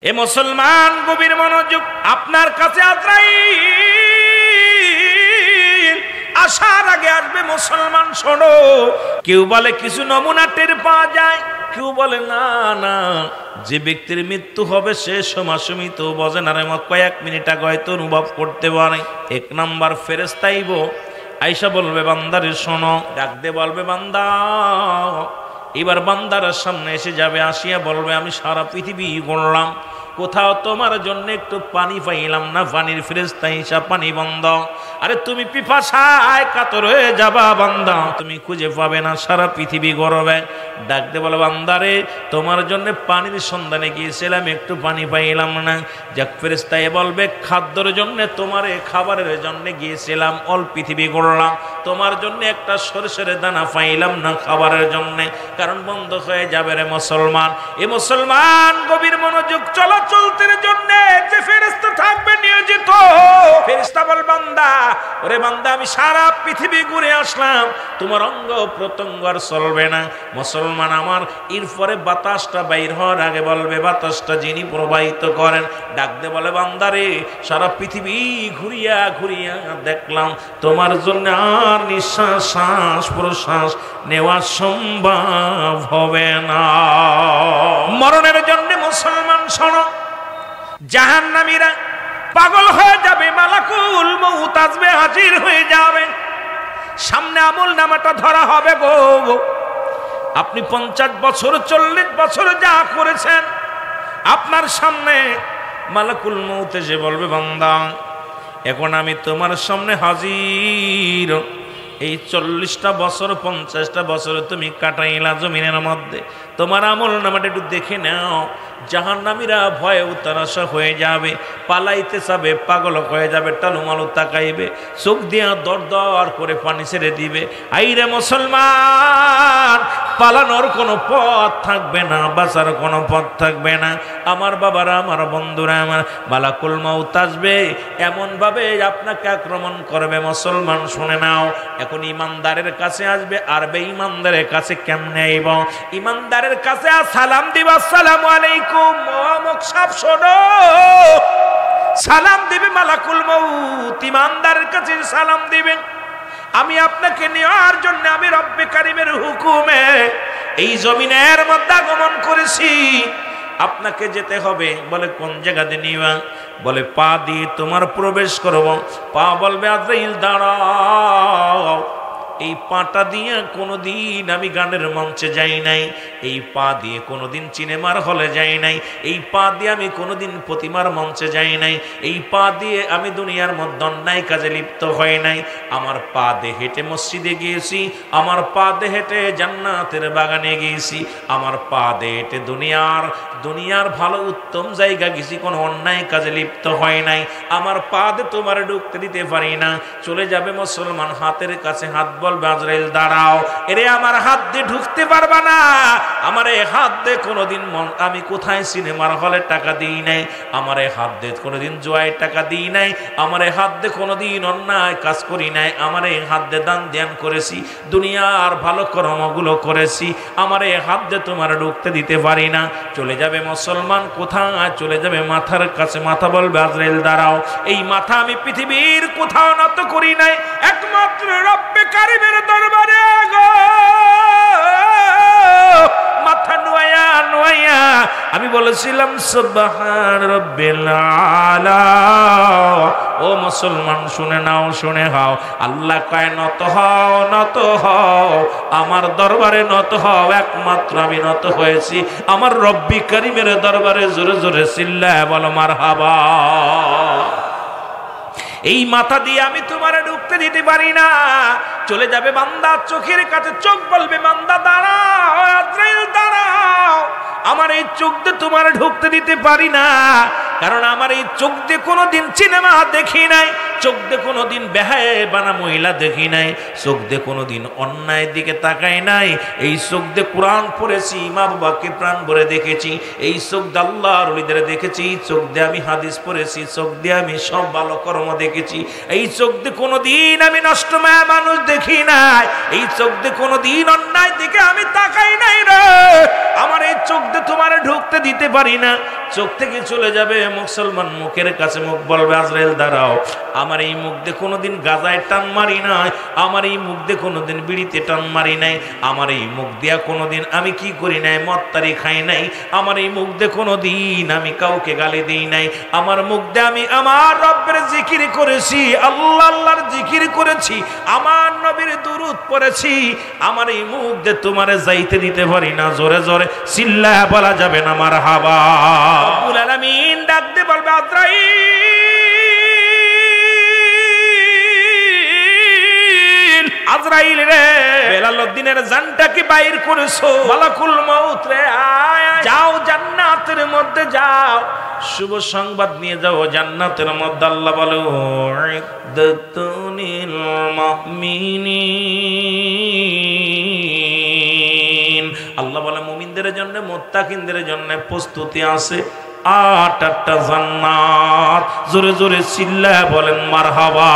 এ মুসলমান গভীর মনোযোগ, আপনার কাছে আজরাইল আসার আগে আসবে। মুসলমান শোনো, কেউ বলে কিছু নমুনা টের পাওয়া যায়, কেউ বলে না না, যে ব্যক্তির মৃত্যু হবে সে সমাসমিত বোঝে না রে, কয়েক মিনিট আগে হয়তো অনুভব করতে পারে। এক নাম্বার ফেরেশতাইব আইসা বলবে বান্দারে শোনো, ডাক দে বলবে বান্দা। এবার বান্দার সামনে এসে যাবে, আসিয়া বলবে আমি সারা পৃথিবী ঘুরলাম, কোথাও তোমার জন্য একটু পানি পাইলাম না। পানির ফেরেশতা হিসাব পানি বন্ধ। আরে তুমি পিপাসায় কাতর হয়ে যাবা বান্দা, তুমি খুঁজে পাবে না, সারা পৃথিবী গরবে। ডাকতে বলে বান্দারে তোমার জন্য পানির সন্ধানে গিয়েছিলাম, একটু পানি পাইলাম না। যাক ফেরেশতায় বলবে খাদ্যের জন্য তোমারে খাবারের জন্য গিয়েছিলাম, অল পৃথিবী ঘুরলাম, তোমার জন্য একটা সরষের দানা পাইলাম না খাবারের জন্য, কারণ বন্ধ হয়ে যাবে রে মুসলমান। এ মুসলমান গভীর মনোযোগ, চলাচলতের জন্য যে ফেরেশতা থাকবে নিয়োজিত, ফেরেশতা বল বান্দা, ওরে বান্দা আমি সারা পৃথিবী ঘুরে আসলাম, তোমার অঙ্গ প্রত্যঙ্গ আর চলবে না। মুসলমান আমার এরপরে বাতাসটা বাইর হওয়ার আগে বলবে বাতাসটা যিনি প্রবাহিত করেন, ডাকতে বলে বান্দারে সারা পৃথিবী ঘুরিয়া ঘুরিয়া দেখলাম, তোমার জন্য আর নিঃশ্বাস শ্বাস প্রশ্বাস নেওয়া সম্ভব হবে না। মরণের জন্য মুসলমান শোনো, জাহান্নামীরা পাগল হয়ে যাবে, মালাকুল মউত আসবে, হাজির হয়ে যাবে, সামনে আমল নামাটা ধরা হবে গো। আপনি 50 বছর 40 বছর যা করেছেন, আপনার সামনে মালাকুল মউত এসে বলবে বান্দা এখন আমি তোমার সামনে হাজির। এই 40টা বছর 50টা বছর তুমি কাটাইলা জমিনের মধ্যে, তোমার আমল নামাটা একটু দেখে নাও। জাহান্নামীরা ভয়ে উত্তারাশা হয়ে যাবে, পালাইতে যাবে, পাগল হয়ে যাবে, টালুমালু তাকাইবে, চোখ দিয়া দর দর করে পানি ছেড়ে দিবে। আইরে মুসলমান, পালানোর কোনো পথ থাকবে না, বাঁচার কোনো পথ থাকবে না। আমার বাবারা, আমার বন্ধুরা, আমার মালাকুল মউত আসবে, এমনভাবে আপনাকে আক্রমণ করবে। মুসলমান শুনে নাও, এখন ইমানদারের কাছে আসবে, আর বেঈমানদারের কাছে কেমনে আইব? ইমানদারের কাছে সালাম দিবা, আসসালামু আলাইকুম, অমুক সাহেব শোনো, সালাম দিবে মালাকুল মউত, ইমানদারের কাছে সালাম দিবেন, আমি আপনাকে নেওয়ার জন্য আমি রব্বে কারিমের হুকুমে এই জমিনের মধ্যে আগমন করেছি, আপনাকে যেতে হবে। বলে কোন জায়গাতে নিবা? বলে পা দিয়ে তোমার প্রবেশ করব। পা বলবে আজরাইল দাঁড়াও, এই পাটা দিয়ে কোনোদিন আমি গানের মঞ্চে যাই নাই, এই পা দিয়ে কোনোদিন সিনেমার হলে যাই নাই, এই পা দিয়ে আমি কোনোদিন প্রতিমার মঞ্চে যাই নাই, এই পা দিয়ে আমি দুনিয়ার মধ্যে অন্যায় কাজে লিপ্ত হয় নাই। আমার পা দিয়ে হেঁটে মসজিদে গিয়েছি, আমার পা দিয়ে হেঁটে জান্নাতের বাগানে গিয়েছি, আমার পা দিয়ে হেঁটে দুনিয়ার ভালো উত্তম জায়গা গেছি, কোনো অন্যায় কাজে লিপ্ত হয় নাই। আমার পা দিয়ে তোমার ঢুকতে দিতে পারি না। চলে যাবে মুসলমান, হাতের কাছে হাত, বলবে আজরাইল দাঁড়াও, এরে আমার হাত দিয়ে ঢুকতে পারবা না। আমার এই হাত দিয়ে কোনোদিন আমি কোথায় সিনেমার হলে টাকা দিই নাই, আমার এই হাত দিয়ে কোনোদিন জুয়ায় টাকা দিই নাই, আমার এই হাত দিয়ে কোনোদিন অন্যায় কাজ করি নাই, আমার এই হাত দিয়ে দান ধ্যান করেছি, দুনিয়ার ভালো কর্মগুলো করেছি, আমার এই হাত দিয়ে তোমার ঢুকতে দিতে পারি না। চলে যাবে মুসলমান, কোথায় চলে যাবে? মাথার কাছে। মাথা বলবে আজরাইল দাঁড়াও, এই মাথা আমি পৃথিবীর কোথাও নত করি নাই, একমাত্র রব্বে কারিমের দরবারে গো। মাথা নোয়া নোয়া আমি বলেছিলাম সুবহান রাব্বিল আলা। ও মুসলমান শুনে নাও, শুনে হাও, আল্লাহ কয় নত হও, নত হও, আমার দরবারে নত হও। একমাত্র আমি নত হয়েছি আমার রব্বি কারিমের দরবারে। জোরে জোরে চিল্লায় বলো মারহাবা। এই মাথা দিয়ে আমি তোমার ঢুকতে দিতে পারি না। চলে যাবে বান্দা চোখের কাছে, চোখ বলবে বান্দা দাঁড়াও, আজরাইল দাঁড়াও, আমার এই চোখ দিয়ে তোমার ঢুকতে দিতে পারি না, কারণ আমার এই চোখ দিয়ে কোনোদিন সিনেমা দেখি নাই, চোখ দিয়ে কোনোদিন বেহায়া বানা মহিলা দেখি নাই, চোখ দিয়ে কোনোদিন অন্যায়ের দিকে তাকাই নাই। এই চোখ দিয়ে কোরআন পড়েছি, মা বাবাকে প্রাণ ভরে দেখেছি, এই চোখ দিয়ে আল্লাহর ওলিদের দেখেছি, এই চোখ দিয়ে আমি হাদিস পড়েছি, চোখ দিয়ে আমি সব ভালো কর্ম দেখেছি, এই চোখ দিয়ে কোনোদিন আমি নষ্ট মায়া মানুষ দেখি নাই, এই চোখ দিয়ে কোনোদিন অন্যায় দিকে আমি তাকাই নাই রে। আমার এই চোখ দিয়ে তোমার ঢুকতে দিতে পারি না। চোখ থেকে চলে যাবে মুসলমান, মুখের কাছে মুখ বলবে আজরাইল দাঁড়াও। আমার এই মুখ দিয়ে কোনোদিন গাজায় টান মারি নাই, আমার এই মুখ দিয়ে কোনোদিন বিড়িতে টান মারি নাই, আমার এই মুখ দিয়া কোনোদিন আমি কি করি নাই, মত্তারি খাই নাই, আমার এই মুখ দিয়ে কোনোদিন আমি কাউকে গালি দিই নাই, আমার মুখ দিয়ে আমি আমার রব্বের জিকির করেছি, আল্লাহ আল্লাহর জিকির করেছি, আমার নবীর দুরূদ পড়েছি। আমার এই মুখ দিয়ে তোমারে যাইতে দিতে পারি না। জোরে জোরে চিল্লায়া বলা যাবে না মারহাবা। রব্বুল আলামিন ডাক দিয়ে বলবে আজরাইল, আজরাইল রে, বেলালউদ্দিনের জানটাকে বাইর করেছো, মালাকুল মউত রে, আয় যাও জান্নাতের মধ্যে যাও, শুভ সংবাদ নিয়ে যাও জান্নাতের মধ্যে। আল্লাহ বলে ইদ্দাতুনিল মুমিনিন, আল্লাহ বলে মুমিনদের জন্য, মুত্তাকিনদের জন্য প্রস্তুতি আছে 8টা জান্নাত। জোরে জোরে চিল্লায়া বলেন মারহাবা।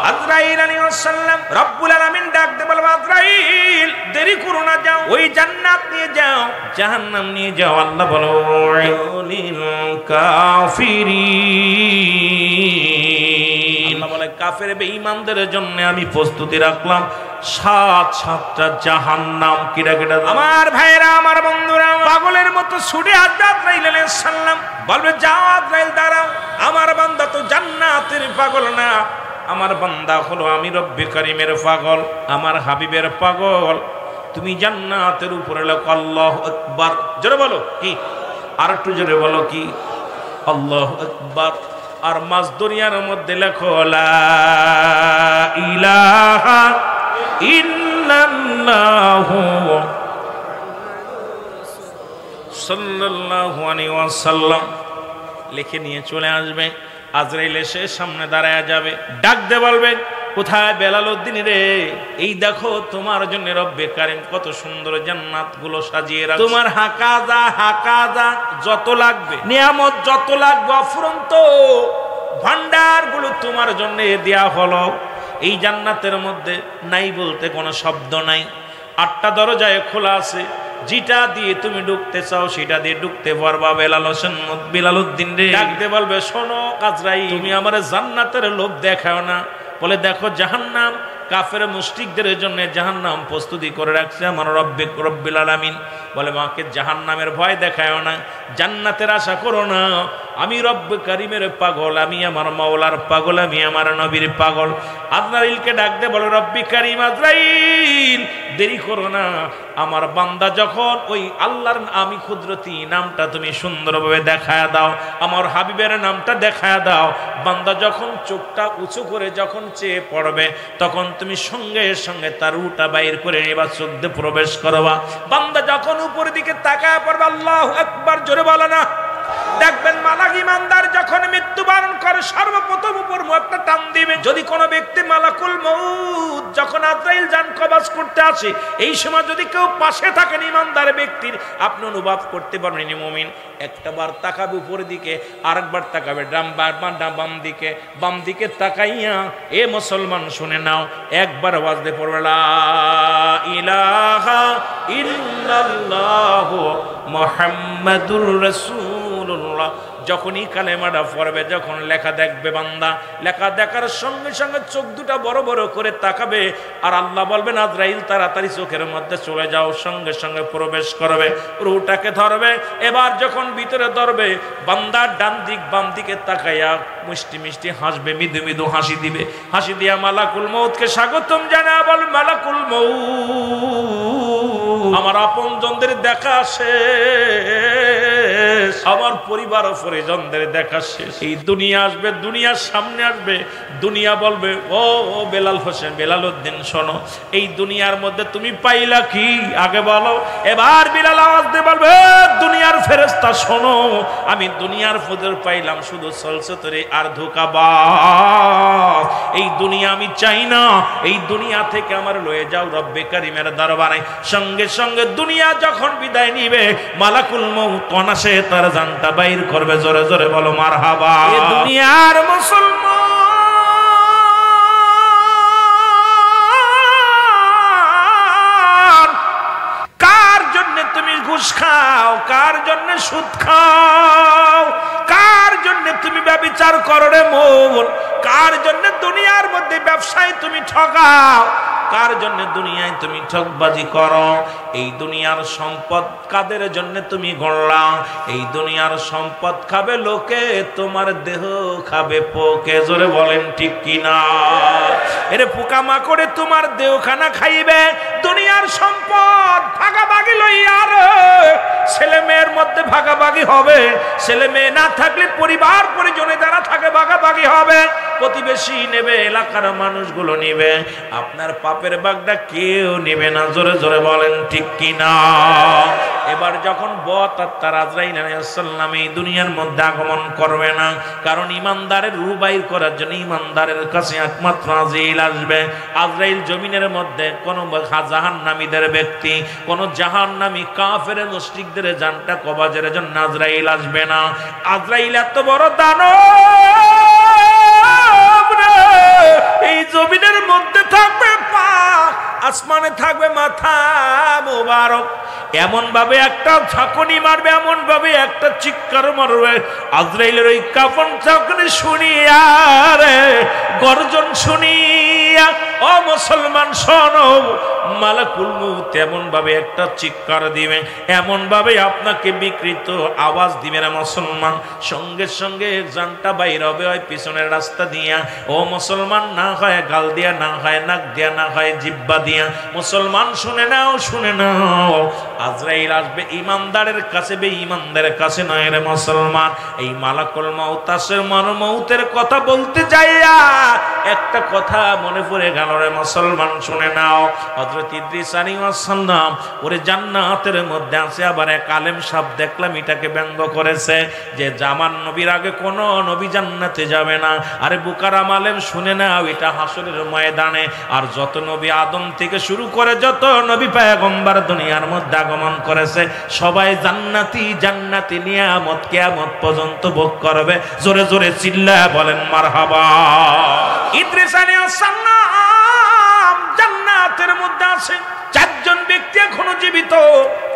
আজরাইল আলাইহিস সালাম রব্বুল আলামিন ডাক দিয়ে বলবে আজরাইল দেরি করো না, যাও ওই জান্নাত নিয়ে যাও, জাহান্নাম নিয়ে যাও। আল্লাহ বলে লিল কাফিরিন, আল্লাহ বলে কাফের বেঈমানদের জন্য আমি প্রস্তুতি রাখলাম 7টা জাহান্নাম। কিরা কিরা আমার ভাইরা, আমার বন্ধুরা, পাগলের মতো ছুটে আসবে আজরাইল আলাইহিস সালাম, বলবে যাও আজরাইল দাঁড়াও, আমার বান্দা তো জান্নাতের পাগল না, আমার বান্দা হলো আমি রব্বে কারিমের পাগল, আমার হাবিবের পাগল। তুমি জান্নাতের উপরে লেখো আল্লাহু আকবার। জোরে বলো কি, আর একটু জোরে বলো কি, আল্লাহু আকবার। আর মাঝ দরিয়ার মধ্যে লেখো লা ইলাহা ইল্লাল্লাহু সাল্লাল্লাহু আলাইহি ওয়াসাল্লাম লিখে নিয়ে চলে আসবে। আজরাইল এসে সামনে দাঁড়ায় যাবে, ডাক দে বলবেন কোথায় বেলালউদ্দিন রে, এই দেখো তোমার জন্য রব্বে কারিম কত সুন্দর জান্নাত গুলো সাজিয়ে রাখছে, তোমার হাকাজা যত লাগবে, নিয়ামত যত লাগবে, অফুরন্ত ভান্ডার গুলো তোমার জন্য দেয়া হলো। এই জান্নাতের মধ্যে নাই বলতে কোনো শব্দ নাই, 8টা দরজায় খোলা আছে, যেটা দিয়ে তুমি ঢুকতে চাও সেটা দিয়ে ঢুকতে পারবা। বেলালউদ্দিন রে ডাকতে বলবে শোনো আজরাইল, তুমি আমার জান্নাতের লোভ দেখাও না, বলে দেখো জাহান্নাম, কাফের মুশরিকদের জন্য জাহান্নাম প্রস্তুতি করে রাখছে আমার রব্বুল আলামিন। বলে মাকে জাহান্নামের ভয় দেখায় না, জান্নাতের আশা করো না, আমি রব্বে কারিমের পাগল, আমি আমার মাওলার পাগল, আমি আমার নবীর পাগল। আজরাইলকে ডাক দে বলে রব্বে কারিম আজরাইল দেরি করো না, আমার বান্দা যখন ওই আল্লাহর আমি কুদরতি নামটা তুমি সুন্দরভাবে দেখায়া দাও, আমার হাবিবের নামটা দেখায়া দাও, বান্দা যখন চোখটা উঁচু করে যখন চেয়ে পড়বে তখন তুমি সঙ্গে সঙ্গে তার রুটা বাইর করে এবার চোখ দিয়ে প্রবেশ করবা। বান্দা যখন উপরের দিকে তাকায় পড়বে আল্লাহু আকবার, জোরে বলো না। দেখবেন মালাক ইমানদার যখন মৃত্যুবরণ করে সর্বপ্রথম উপর মুখটা টান দিবে। যদি কোনো ব্যক্তি মালাকুল মউত যখন আজরাইল জান কবজ করতে আসে, এই সময় যদি কেউ পাশে থাকেন ইমানদার ব্যক্তির, আপনি অনুভব করতে পারবেন মুমিন একটাবার তাকাবে উপরের দিকে, আরেকবার তাকাবে বাম দিকে তাকাইয়া, এ মুসলমান শুনে নাও, একবার আওয়াজ দিয়ে পড়বে লা ইলাহা ইল্লাল্লাহু মুহাম্মাদুর রাসূলুল্লাহ। যখনই কালেমাটা পড়বে, যখন লেখা দেখবে বান্দা, লেখা দেখার সঙ্গে সঙ্গে চোখ দুটা বড় বড় করে তাকাবে, আর আল্লাহ বলবেন আজরাইল তাড়াতাড়ি চোখের মধ্যে চলে যাও, সঙ্গে সঙ্গে প্রবেশ করবে, রুহটাকে ধরবে। এবার যখন ভিতরে ধরবে, বান্দার ডান দিক বাম দিকে তাকাইয়া মিষ্টি মিষ্টি হাসবে, মৃদু মৃদু হাসি দিবে, হাসি দিয়া মালাকুল মউতকে স্বাগতম জানা বল মালাকুল মউত আমার আপনজনদের দেখা শেষ, আমার পরিবার ও পরিজনদের দেখা শেষ। এই দুনিয়া আসবে, দুনিয়ার সামনে আসবে, দুনিয়া বলবে ও বেলাল হোসেন, বেলাল উদ্দিন শোনো, এই দুনিয়ার মধ্যে তুমি পাইলা কি আগে বলো। এবার বিলাল আওয়াজ দিয়ে বলবে দুনিয়ার ফেরেশতা শোনো, আমি দুনিয়ার ফজর পাইলাম শুধু সলসতরে আর ধোঁকাবাজ। এই দুনিয়া আমি চাই না, এই দুনিয়া থেকে আমার লয়ে যাও রব্বে কারিমের দরবারে। সঙ্গে সঙ্গে দুনিয়া যখন বিদায় নিবে, মালাকুল মউত অনাসে তার জানটা বাইর করবে। জোরে জোরে বলো মারহাবা। এই দুনিয়ার মুসলমান, কার জন্য তুমি ঘুষ খাও, কার জন্য সুদ খাও, কার জন্য তুমি ব্যভিচার করো রে মন, কার জন্য দুনিয়ার মধ্যে ব্যবসায় তুমি ঠকাও, কার জন্য দুনিয়ায় তুমি ঠকবাজি করো। এই দুনিয়ার সম্পদ কাদের জন্য তুমি গড়লা? এই দুনিয়ার সম্পদ খাবে লোকে, তোমার দেহ খাবে পোকে। জোরে বলেন ঠিক কিনা? এরে পোকামাকড়ে তোমার দেহখানা খাইবে। দুনিয়ার সম্পদ ভাগাভাগি লইয়া রে, ছেলে মেয়ের মধ্যে ভাগাভাগি হবে। ছেলে মেয়ে না থাকলে পরিবার পরিজনে যারা থাকে ভাগাভাগি হবে। প্রতিবেশী নেবে, এলাকার মানুষগুলো নেবে, আপনার পাপের ভাগটা কেউ নেবে না। জোরে জোরে বলেন ঠিক কিনা? এবার যখন তার আজরাইল আলাইহিস সালাম এই দুনিয়ার মধ্যে আগমন করবে না, কারণ ইমানদারের রূহ বাইর করার জন্য ইমানদারের কাছে একমাত্র আজরাইল আসবে। আজরাইল জমিনের মধ্যে কোন জাহান্নামীদের ব্যক্তি, কোন জাহান্নামী কাফের মুশরিকদের জানটা কবাজের জন্য আজরাইল আসবে না। আজরাইল এত বড় দানব, এই জমিনের মধ্যে থাকবে পা, আসমানে থাকবে মাথা মোবারক। এমন ভাবে একটা ঝাঁকুনি মারবে, এমন ভাবে একটা চিৎকার মারবে, আজরাইলের ওই কাফন ঝাঁকুনি শুনিয়া রে, গর্জন শুনিয়া ও মুসলমান শোনো, মালাকুল মউত এমন ভাবে একটা চিৎকার দিবে, এমন ভাবে আপনাকে বিকৃত আওয়াজ দিবে না মুসলমান। সঙ্গে সঙ্গে জানটা বাইর হবে ওই পিছনের রাস্তা দিয়া। ও মুসলমান, না হয় গাল দিয়া, না হয় নাক দিয়া, না হয় জিহ্বা দিয়া। মুসলমান শুনে নাও, শুনে নাও, আজরাইল আসবে ইমানদারের কাছে, বেঈমানদের কাছে নয় রে মুসলমান। এই মালাকুল মউত আসে মৌতের কথা বলতে যাইয়া একটা কথা মনে পড়ে গেল রে মুসলমান, শুনে নাও। হযরত ইদ্রিস আলাইহিস সালাম ওরে জান্নাতের মধ্যে আছে। আবার এক আলেম সাহেব দেখলাম এটাকে ব্যঙ্গ করেছে যে জামান নবীর আগে কোন নবী জান্নাতে যাবে না। আরে বুকারাম আলেম শুনে নাও, এটা হাসরের ময়দানে। আর যত নবী আদম থেকে শুরু করে যত নবী পয়গম্বর দুনিয়ার মধ্যে আগমন করেছে, সবাই জান্নাতি, জান্নাতি নিয়ামত কিয়ামত পর্যন্ত ভোগ করবে। জোরে জোরে চিল্লায়া বলেন মারহাবা। ইদ্রিস আলাইহিস সালাম জান্নাতের মধ্যে আছে। চারজন ব্যক্তি এখনো জীবিত,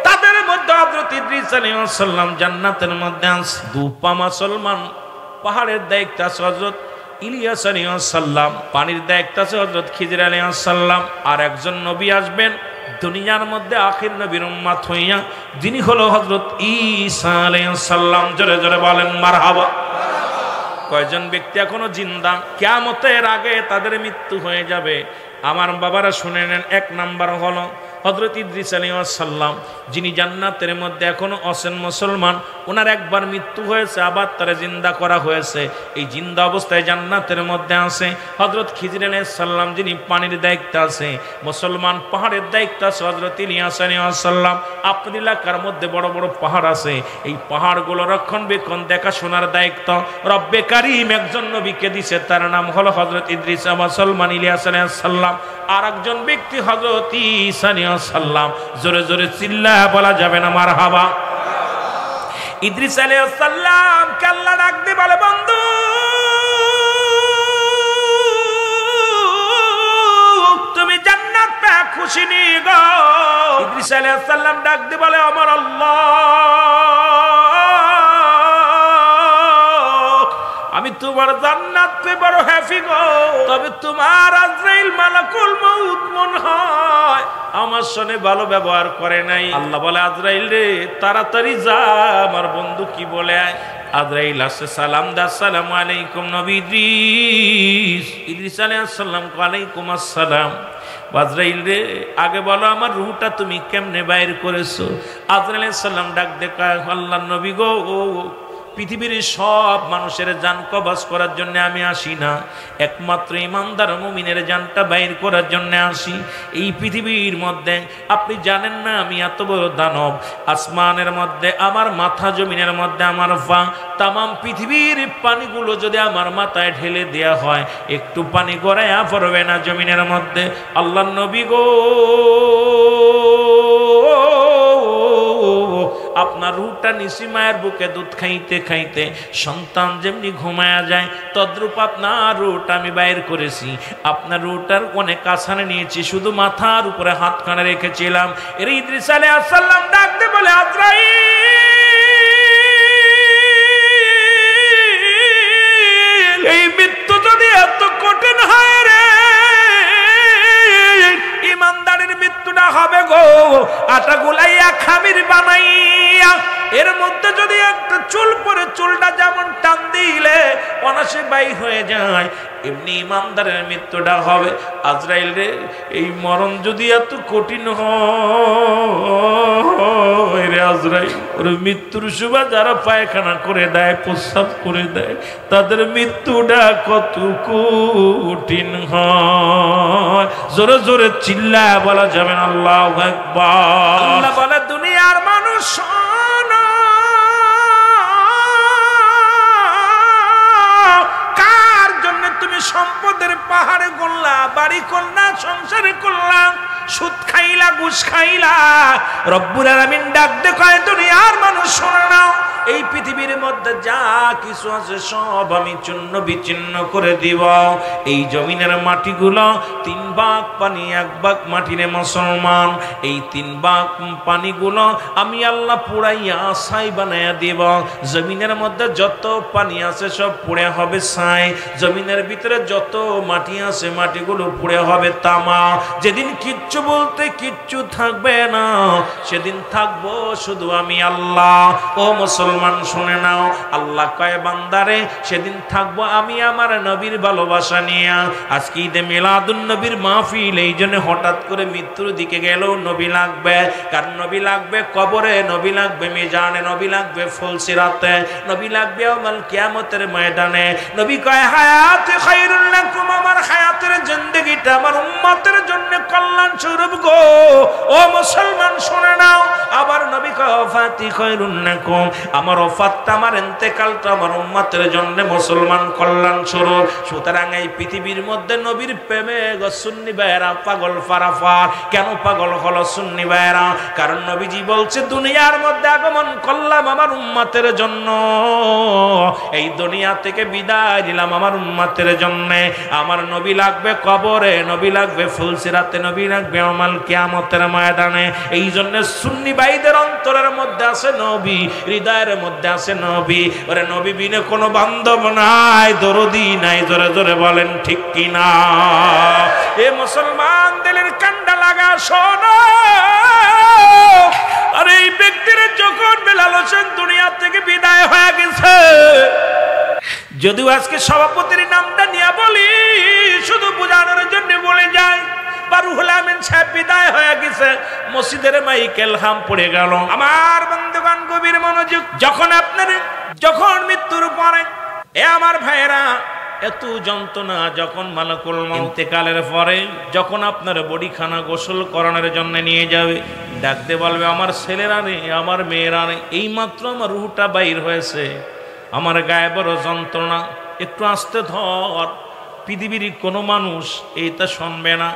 তাদের মধ্যে হযরত ইদ্রিস আলাইহিস সালাম জান্নাতের মধ্যে আছে। দুপা মুসলমান, পাহাড়ের দায়িত্ব আছে হযরত ইলিয়াস আলাইহিস সালাম, পানির দায়িত্ব আছে হযরত খিজির আলাইহিস সালাম। আর একজন নবী আসবেন দুনিয়ার মধ্যে আখির নবীর উম্মত হইয়া, যিনি হলো হযরত ঈসা আলাইহিস সালাম। জোরে জোরে বলেন মারহাবা। কয়জন ব্যক্তি এখনো জিন্দা, কিয়ামতের আগে তাদের মৃত্যু হয়ে যাবে। আমার বাবারা শুনে নেন, এক নাম্বার হলো হযরত ইদ্রিস আলাইহিস সালাম, যিনি জান্নাতের মধ্যে এখনো আছেন মুসলমান। ওনার একবার মৃত্যু হয়েছে, আবার তারে জিন্দা করা হয়েছে। এই জিন্দা অবস্থায় জান্নাতের মধ্যে আছে হযরত খিজির আলাইহিস সালাম, যিনি পানির দায়িত্ব আছে মুসলমান। পাহাড়ের দায়িত্ব আছে হযরত ইলিয়াস আলাইহিস সালাম। আপনার এলাকার মধ্যে বড় বড় পাহাড় আছে, এই পাহাড়গুলো রক্ষণবেক্ষণ দেখাশোনার দায়িত্ব রব্বে কারীম একজন নবীকে দিয়েছে, তার নাম হলো হযরত ইদ্রিস মুসলমান ইলিয়াস আলাইহিস সালাম। আর একজন ব্যক্তি হযরত ঈসা আলাইহিস সালাম। জোরে জোরে চিল্লায়া বলা যাবে না মারহাবা। ইদ্রিস আলাইহিস সালাম কে আল্লাহ ডাক দিয়ে বলে, বন্ধু তুমি জান্নাত পেয়ে খুশি নি গো? ইদ্রিস আলাইহিস সালাম ডাক দিয়ে বলে, আমার আল্লাহ, আমি তোমার জান্নাত পেয়ে বড় হ্যাপি গো, তবে তোমার আজরাইল মালাকুল মউত মনে হয় আমার সঙ্গে ভালো ব্যবহার করে নাই। আল্লাহ বলে, আজরাইল রে তাড়াতাড়ি যা, আমার বন্ধু কি বলে। আজরাইল আসে সালাম দা, আসসালামু আলাইকুম নবী ইদ্রিস। ইদ্রিস আলাইহিস সালাম ওয়ালাইকুম আসসালাম। আজরাইল রে, আগে বলো আমার রূহটা তুমি কেমনে বাইর করেছো? আজরাইল আলাইহিস সালাম ডাক দেখা, আল্লাহর নবী গো, পৃথিবীর সব মানুষের জান কবজ করার জন্য আমি আসি না, একমাত্র ইমানদার মুমিনের জানটা বাইর করার জন্য আসি। এই পৃথিবীর মধ্যে আপনি জানেন না আমি এত বড় দানব, আসমানের মধ্যে আমার মাথা, জমিনের মধ্যে আমার পা, তামাম পৃথিবীর পানিগুলো যদি আমার মাথায় ঢেলে দেয়া হয় একটু পানি গড়াইয়া পড়বে না জমিনের মধ্যে। আল্লাহর নবী গো, আপনার রূহটা নিশি মায়ের বুকে দুধ খাইতে খাইতে সন্তান যেমনি ঘুমায়া যায় তদ্রূপ আপনার রূহটা আমি বাইর করেছি। আপনার রূহটার অনেক কাছানে নিয়েছি, শুধু মাথার উপরে হাতখানে রেখেছিলাম। এর ইদ্রিস আলাইহিস সালাম ডাকতে বলে, আজরাইল, এই মৃত্যু যদি এত কঠিন হয় রে, ইমানদারের মৃত্যুটা হবে গো আটা গুলাইয়া খামির বানাইয়া, এর মধ্যে যদি একটা চুল পরে চুলটা যেমন টান দিলে অনাসে বাইর হয়ে যায়, এমনি ইমানদারের মৃত্যুটা হবে। আজরাইল রে, এই মরণ যদি এত কঠিন হয় রে আজরাইল, ওর মৃত্যুর সময় যারা পায়খানা করে দেয়, প্রস্রাব করে দেয়, তাদের মৃত্যুটা কত কঠিন হয়। জোরে জোরে চিল্লায় বলা যাবে না আল্লাহু আকবার। আল্লাহ বলে, দুনিয়ার মানুষ কার জন্য তুমি সম্পদের পাহাড়ে গড়লা, বাড়ি করলা, সংসারে করলা, সুদ খাইলা, ঘুষ খাইলা? রব্বুল আলামিন ডাক দে কয়, দুনিয়ার মানুষ শোনো না, এই পৃথিবীর মধ্যে যা কিছু আছে সব আমি চূর্ণ বিচ্ছিন্ন করে দিব। এই জমিনের মাটিগুলো 3 ভাগ পানি 1 ভাগ মাটি রে মুসলমান, এই 3 ভাগ পানিগুলো আমি আল্লাহ পুড়াইয়া ছাই বানাইয়া দিব। জমিনের মধ্যে যত পানি আছে সব পুড়ে হবে ছাই, জমিনের ভিতরে যত মাটি আছে মাটিগুলো পুড়ে হবে তামা। যেদিন কিচ্ছু বলতে কিচ্ছু থাকবে না, সেদিন থাকবো শুধু আমি আল্লাহ। ও মুসলমান শুনে নাও, আল্লাহ কয় বান্দারে, সেদিন থাকবো আমি আমার নবীর ভালোবাসা নিয়ে। আজকে ঈদে মিলাদুন নবীর মাহফিল, এই জন্য হঠাৎ করে মৃত্যুর দিকে গেলেও নবী লাগবে। কারণ নবী লাগবে কবরে, নবী লাগবে মিজানে, নবী লাগবে ফুলসিরাতে, নবী লাগবে ইয়াউমুল কিয়ামতের ময়দানে। নবী কয় হায়াতে খায়রুল লাকুম, আমার হায়াতের জিন্দেগিটা আমার উম্মতের জন্য কল্যাণ স্বরূপ গো। ও মুসলমান শুনে নাও, আবার নবী কয় ওয়াফাতি খায়রুল লাকুম, আমার ওফাতটা, আমার ইন্তেকালটা আমার উম্মতের জন্য মুসলমান কল্যাণ স্বরূপ। সুতরাং এই পৃথিবীর মধ্যে নবীর প্রেমে সুন্নি ভাইয়েরা পাগল ফারাফার। কেন পাগল হলো সুন্নি ভাইয়েরা? কারণ নবীজি বলছে, দুনিয়ার মধ্যে আগমন করলাম আমার উম্মতের জন্য, এই দুনিয়া থেকে বিদায় নিলাম আমার উম্মতের জন্য। আমার নবী লাগবে কবরে, নবী লাগবে ফুলসিরাতে, নবী লাগবে ইয়াউমুল কিয়ামতের ময়দানে। এই জন্য সুন্নি ভাইদের অন্তরের মধ্যে আছে নবী, হৃদয়ের মধ্যে আছে নবী। ওরে নবী বিনে কোনো বান্ধব নাই, দরদি নাই। জোরে জোরে বলেন ঠিক কিনা? এ মুসলমান দিলের কান্ডা লাগা শোনো। আর এই ব্যক্তির যখন বেলাল হোসেন দুনিয়া থেকে বিদায় হয়ে গেছে, যদিও আজকে সভাপতির নামটা নিয়ে বলি, শুধু বোঝানোর জন্য বলে যায়, রুহুল আমিন সাহেব বিদায় হয়ে গেছে, মসজিদের মাইকেল হাম পড়ে গেল। আমার বন্ধুগণ গভীর মনোযোগ, যখন মৃত্যুর পরে এ আমার ভাইয়েরা এত যন্ত্রণা, যখন মালাকুল মউত ইন্তেকালের পরে যখন আপনার বডিখানা গোসল করানোর জন্য নিয়ে যাবে, ডাকতে বলবে আমার ছেলেরা রে, আমার মেয়েরা রে, এইমাত্র আমার রুহটা বাইর হয়েছে, আমার গায়ে বড় যন্ত্রণা, একটু আস্তে ধর। পৃথিবীর কোনো মানুষ এইটা শুনবে না,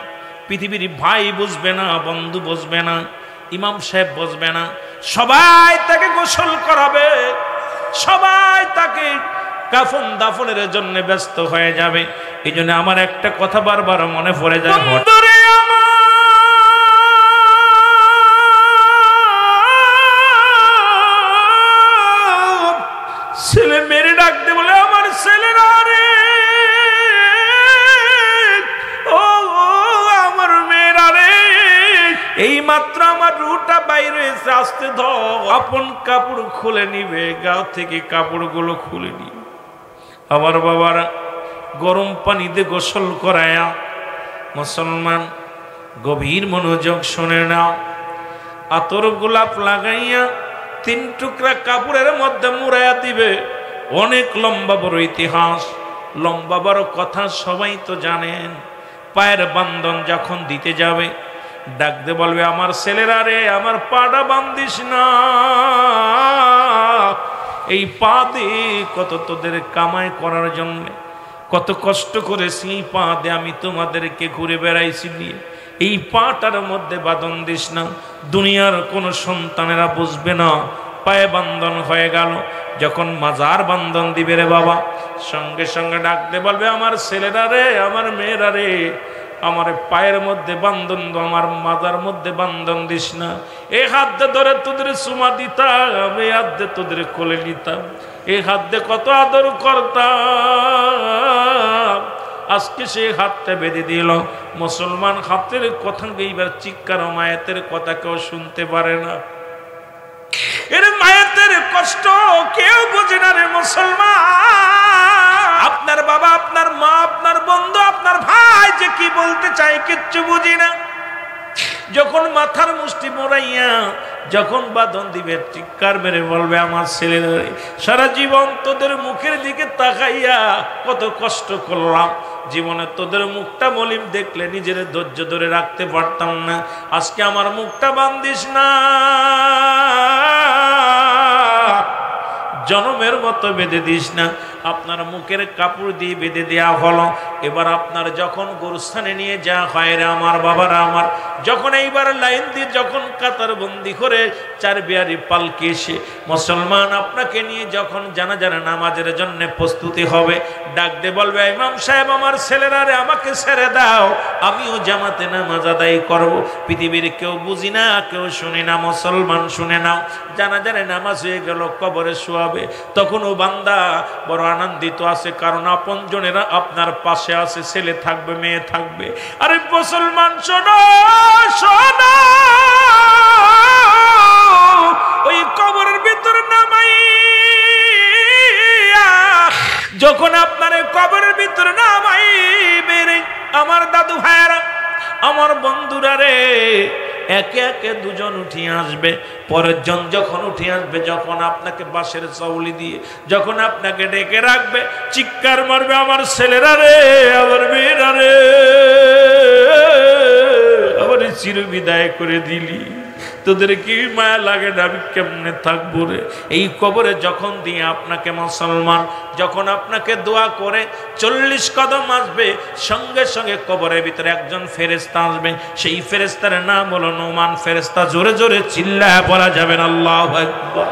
পৃথিবীর ভাই বুঝবে না, বন্ধু বুঝবে না, ইমাম সাহেব বুঝবে না, সবাই তাকে গোসল করাবে, সবাই তাকে কাফন দাফনের জন্য ব্যস্ত হয়ে যাবে। এই জন্য আমার একটা কথা বারবার মনে পড়ে যায়, ছেলে মেরে ডাকতে বলে আমার ছেলেরা রে, ও আমার মেয়েরা রে, এই মাত্র আমার রুটা বাইরে হয়েছে, আসতে ধর আপন কাপড় খুলে নিবে, গা থেকে কাপড়গুলো খুলে নিবে। আবার বাবারা গরম পানিতে গোসল করায়া, মুসলমান গভীর মনোযোগ শুনে নাও, আতর গোলাপ লাগাইয়া 3 টুকরা কাপড়ের মধ্যে মুড়াইয়া দিবে। অনেক লম্বা বড় ইতিহাস, লম্বা বড় কথা সবাই তো জানেন। পায়ের বান্ধন যখন দিতে যাবে, ডাকতে বলবে আমার ছেলেরা রে, আমার পাটা বান্ধিস না, এই পা দিয়ে কত তোদের কামাই করার জন্য কত কষ্ট করেছি, এই পা দিয়ে আমি তোমাদেরকে ঘুরে বেড়াইছি নিয়ে, এই পাটার মধ্যে বাঁধন দিস না, দুনিয়ার কোনো সন্তানেরা বুঝবে না। পায়ে বান্ধন হয়ে গেল, যখন মাজার বান্ধন দিবে রে বাবা, সঙ্গে সঙ্গে ডাকতে বলবে আমার ছেলেরা রে, আমার মেয়েরা রে, আমার পায়ের মধ্যে বান্ধন দো, আমার মাজার মধ্যে বান্ধন দিস না। এই হাত দিয়ে ধরে তোদের চুমা দিতাম, এই হাত দিয়ে তোদের কোলে নিতাম, এই হাত দিয়ে কত আদর করতাম, আজকে সে হাতটা বেঁধে দিল। মুসলমান হাতের কথা এইবার চিৎকার মায়ের কথা কেউ শুনতে পারে না। এর মায়ের কষ্ট কেউ বোঝে না রে মুসলমান। আপনার বাবা, আপনার মা, আপনার বন্ধু, আপনার ভাই যে কি বলতে চায় কিচ্ছু বুঝি না। যখন মাথার মুষ্টি মোড়াইয়া যখন বাঁধন দিবে, চিৎকার মেরে বলবে আমার ছেলেরা, সারা জীবন তোদের মুখের দিকে তাকাইয়া কত কষ্ট করলাম, জীবনে তোদের মুখটা মলিন দেখলে নিজের ধৈর্য ধরে রাখতে পারতাম না, আজকে আমার মুখটা বান্ধিস না, জনমের মতো বেঁধে দিস না। আপনার মুখের কাপড় দিয়ে বেঁধে দেওয়া হলো। এবার আপনার যখন গোরস্থানে নিয়ে যাওয়া হয় রে আমার বাবারা আমার, যখন এইবার লাইন দিয়ে যখন কাতার বন্দি করে 4 বিয়ারি পালকি এসে মুসলমান আপনাকে নিয়ে যখন জানাজার নামাজের জন্য প্রস্তুতি হবে, ডাক দে বলবে ইমাম সাহেব আমার ছেলেরা রে, আমাকে ছেড়ে দাও, আমিও জামাতে নামাজ আদায় করব। পৃথিবীর কেউ বুঝি না, কেউ শুনি না, মুসলমান শুনে নাও, জানাজার নামাজ হয়ে গেল, কবরে শোয়াবে, তখন ও বান্দা বড় আনন্দিত আছে, কারণ আপনজনেরা আপনার পাশে আছে, ছেলে থাকবে, মেয়ে থাকবে। আরে মুসলমান শোনো শোনো, ওই কবরের ভিতরে নামাই যখন আপনার কবরের ভিতরে নামাইবে রে আমার দাদু ভাইরা, আমার বন্ধুরা রে, একে একে দুজন উঠে আসবে, পরের জন যখন উঠে আসবে, যখন আপনাকে বাঁশের চাউলি দিয়ে যখন আপনাকে ডেকে রাখবে, চিৎকার মারবে আমার ছেলেরা রে, আমার মেয়েরা রে, আমার চির বিদায় করে দিলি, তোদের কি মায়া লাগে না, আমি কেমনে থাকবো রে। এই কবরে যখন দিয়ে আপনাকে মুসলমান যখন আপনাকে দোয়া করে 40 কদম আসবে, সঙ্গে সঙ্গে কবরের ভিতরে একজন ফেরেশতা আসবে, সেই ফেরেশতার নাম হলো নোমান ফেরেশতা। জোরে জোরে চিল্লায় বলা যাবে না আল্লাহু আকবার।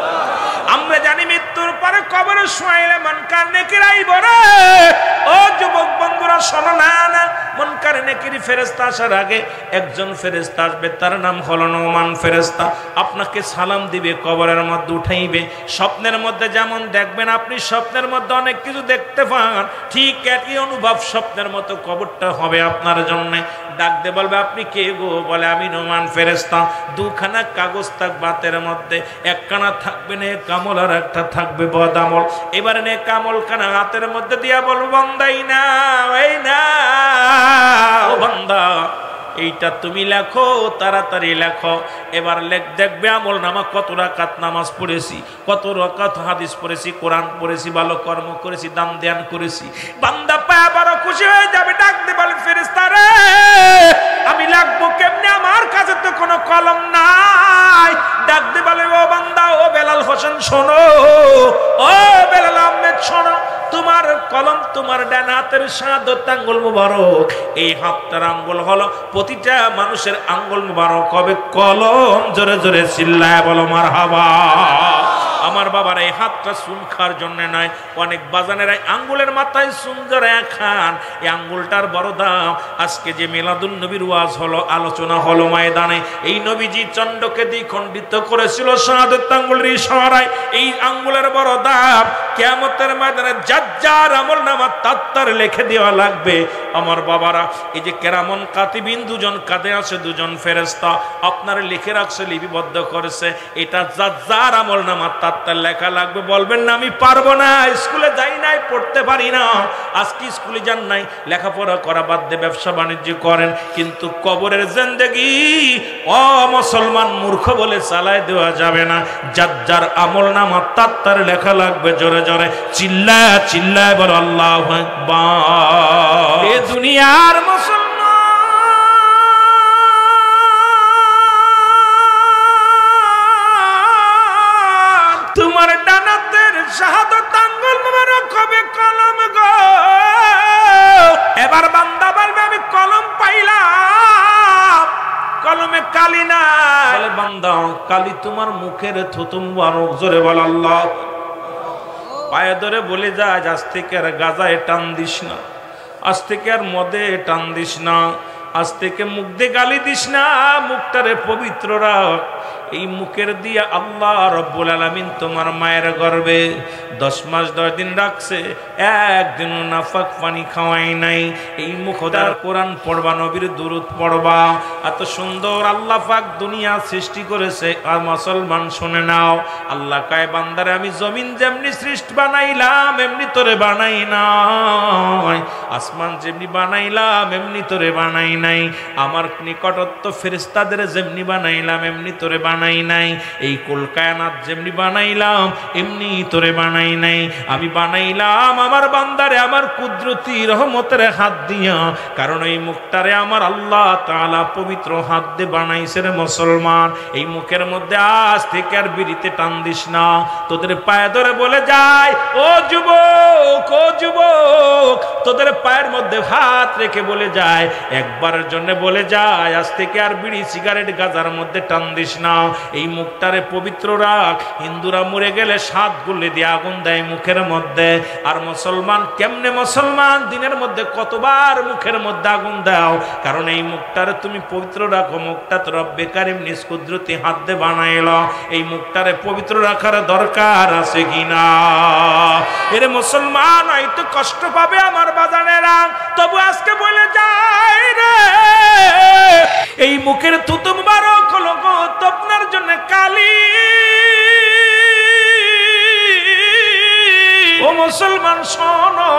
আমরা জানি মৃত্যুর পরে কবরে শোয়াইলে মনকার নেকির আইব রে। ও যুবক বন্ধুরা শোনো না, মনকার নেকির ফেরেশতা আসার আগে একজন ফেরেশতা আসবে, তার নাম হলো নোমান ফেরেশতা। আপনাকে সালাম দিবে, কবরের মধ্যে উঠাইবে। স্বপ্নের মধ্যে যেমন দেখবেন আপনি স্বপ্নের মধ্যে অনেক কিছু দেখতে পান, ঠিক একই অনুভব স্বপ্নের মতো কবরটা হবে আপনার জন্য। ডাকতে বলবে আপনি কে গো? বলে আমি নোমান ফেরেশতা। 2খানা কাগজ থাকবে হাতের মধ্যে, একখানা থাকবে নেক আমল আর একটা থাকবে বদ আমল। এবারে নেক আমল খানা হাতের মধ্যে দিয়া বলবো বান্দাই না, এই না ও বান্দা, এইটা তুমি লেখো, তাড়াতাড়ি লেখো। এবার দেখবে আমল নামা কত রাকাত নামাজ পড়েছি, কত রাকাত হাদিস পড়েছি, কোরআন পড়েছি, ভালো কর্ম করেছি, দান ধ্যান করেছি। বান্দা পায় বড় খুশি হয়ে যাবে, ডাকতে বলে ফেরেশতা রে আমি লিখবো কেমনে, আমার কাছে তো কোনো কলম নাই। ডাকতে বলে ও বান্দা, ও বেলাল হোসেন শোনো, ও বেলাল আহমেদ শোনো, তোমার কলম তোমার ডান হাতের শাহাদত আঙ্গুল মুবারক, এই হাতটার আঙ্গুল হলো প্রতিটা মানুষের আঙ্গুল মুবারক হবে কলম। জোরে জোরে চিল্লায় বলো মারহাবা। আমার বাবার এই হাতটা চুন খাওয়ার জন্য নয়, অনেক বাজানের আঙ্গুলের মাথায় চুন জড়ায় খান, এই আঙ্গুলটার বড় দাম। আজকে যে মিলাদুন নবীর ওয়াজ হলো, আলোচনা হলো ময়দানে, এই নবীজি চন্ডকে দ্বিখণ্ডিত করেছিল শাহাদত আঙ্গুলের ইশারায়, এই আঙ্গুলের বড় দাম। কিয়ামতের ময়দানে যার যার আমল নামা তার লিখে দেওয়া লাগবে। আমার বাবারা, এই যে কেরামন কাতিবিন দুজন কাঁধে আছে, দুজন ফেরেশতা আপনারা লিখে রাখছে, লিপিবদ্ধ করেছে। এটা যার আমল নামা তার লেখা লাগবে। বলবেন না আমি পারবো না, স্কুলে যাই নাই, পড়তে পারি না। আজকে স্কুলে যান নাই, লেখাপড়া করা বাদ দিয়ে ব্যবসা বাণিজ্য করেন, কিন্তু কবরের জিন্দেগি ও মুসলমান মূর্খ বলে চালায় দেওয়া যাবে না। যার আমল নামা তার লেখা লাগবে। জোরে জোরে চিল্লায় চিল্লায় বলো আল্লাহু আকবার। এ দুনিয়ার মুসলমান, তোমার ডানাতের শাহাদাত আঙ্গুল মোবারক হবে কলম গো। এবার বান্দা বলবে আমি কলম পাইলাম, কলমে কালি নাই। বলে বান্দা কালি তোমার মুখের থুতু মুবারক। জোরে বল আল্লাহ। পায়ে ধরে বলে যায় আজ থেকে আর গাজায় টান দিস না, আজ থেকে আর মদে টান দিস না, আজ থেকে মুখ দিয়ে গালি দিস না, মুখটারে পবিত্র রাখ। এই মুখের দিয়া আল্লাহ রব্বুল আলামিন তোমার মায়ের গর্ভে 10 মাস 10 দিন রাখছে, একদিন নাফাক পানি খাওয়াই নাই। এই মুখদার কোরআন পড়বা, নবীর দুরূদ পড়বা। এত সুন্দর আল্লাহ পাক দুনিয়া সৃষ্টি করেছে। আর মুসলমান শুনে নাও, আল্লাহ কয় বান্দারে আমি জমিন যেমনি সৃষ্টি বানাইলাম এমনি তোরে বানাই নাই, আসমান যেমনি বানাইলাম এমনি তোরে বানাই নাই, আমার নিকটত্ব ফেরেশতাদের যেমনি বানাইলাম এমনি তোরে বানাই নাই, এই কুল কায়নাত যেমনি বানাইলাম এমনি তোরে বানাই নাই। আমি বানাইলাম আমার বান্দারে আমার কুদরতি রহমতের হাত দিয়া, কারণ এই মুখটারে আমার আল্লাহ তাআলা পবিত্র হাত দিয়ে বানাইছে রে মুসলমান। এই মুখের মধ্যে আজ থেকে আর বিড়িতে টান দিস না। তোদের পায়ে ধরে বলে যায় ও যুবক, ও যুবক, তোদের পায়ের মধ্যে হাত রেখে বলে যায়, একবারের জন্য বলে যায় আজ থেকে আর বিড়ি সিগারেট গাঁজার মধ্যে টান দিস না। এই মুখটারে পবিত্র রাখ। হিন্দুরা মরে গেলে 7 গুলি দিয়ে আগুন দেয় মুখের মধ্যে, আর মুসলমান কেমনে মুসলমান দিনের মধ্যে কতবার মুখের মধ্যে আগুন দাও, কারণ এই মুখটারে তুমি পবিত্র রাখো। মুখটা তো রব্বে কারিম নিজ কুদরতি হাত দিয়ে বানাইল। এই মুখটারে পবিত্র রাখার দরকার আছে কিনা? এর মুসলমান হয়তো কষ্ট পাবে আমার বাজানেরা, তবু আজকে বলে যায় রে এই মুখের থুতু মুবারক হলো গো আপনার জন্য কালি। ও মুসলমান শোনো,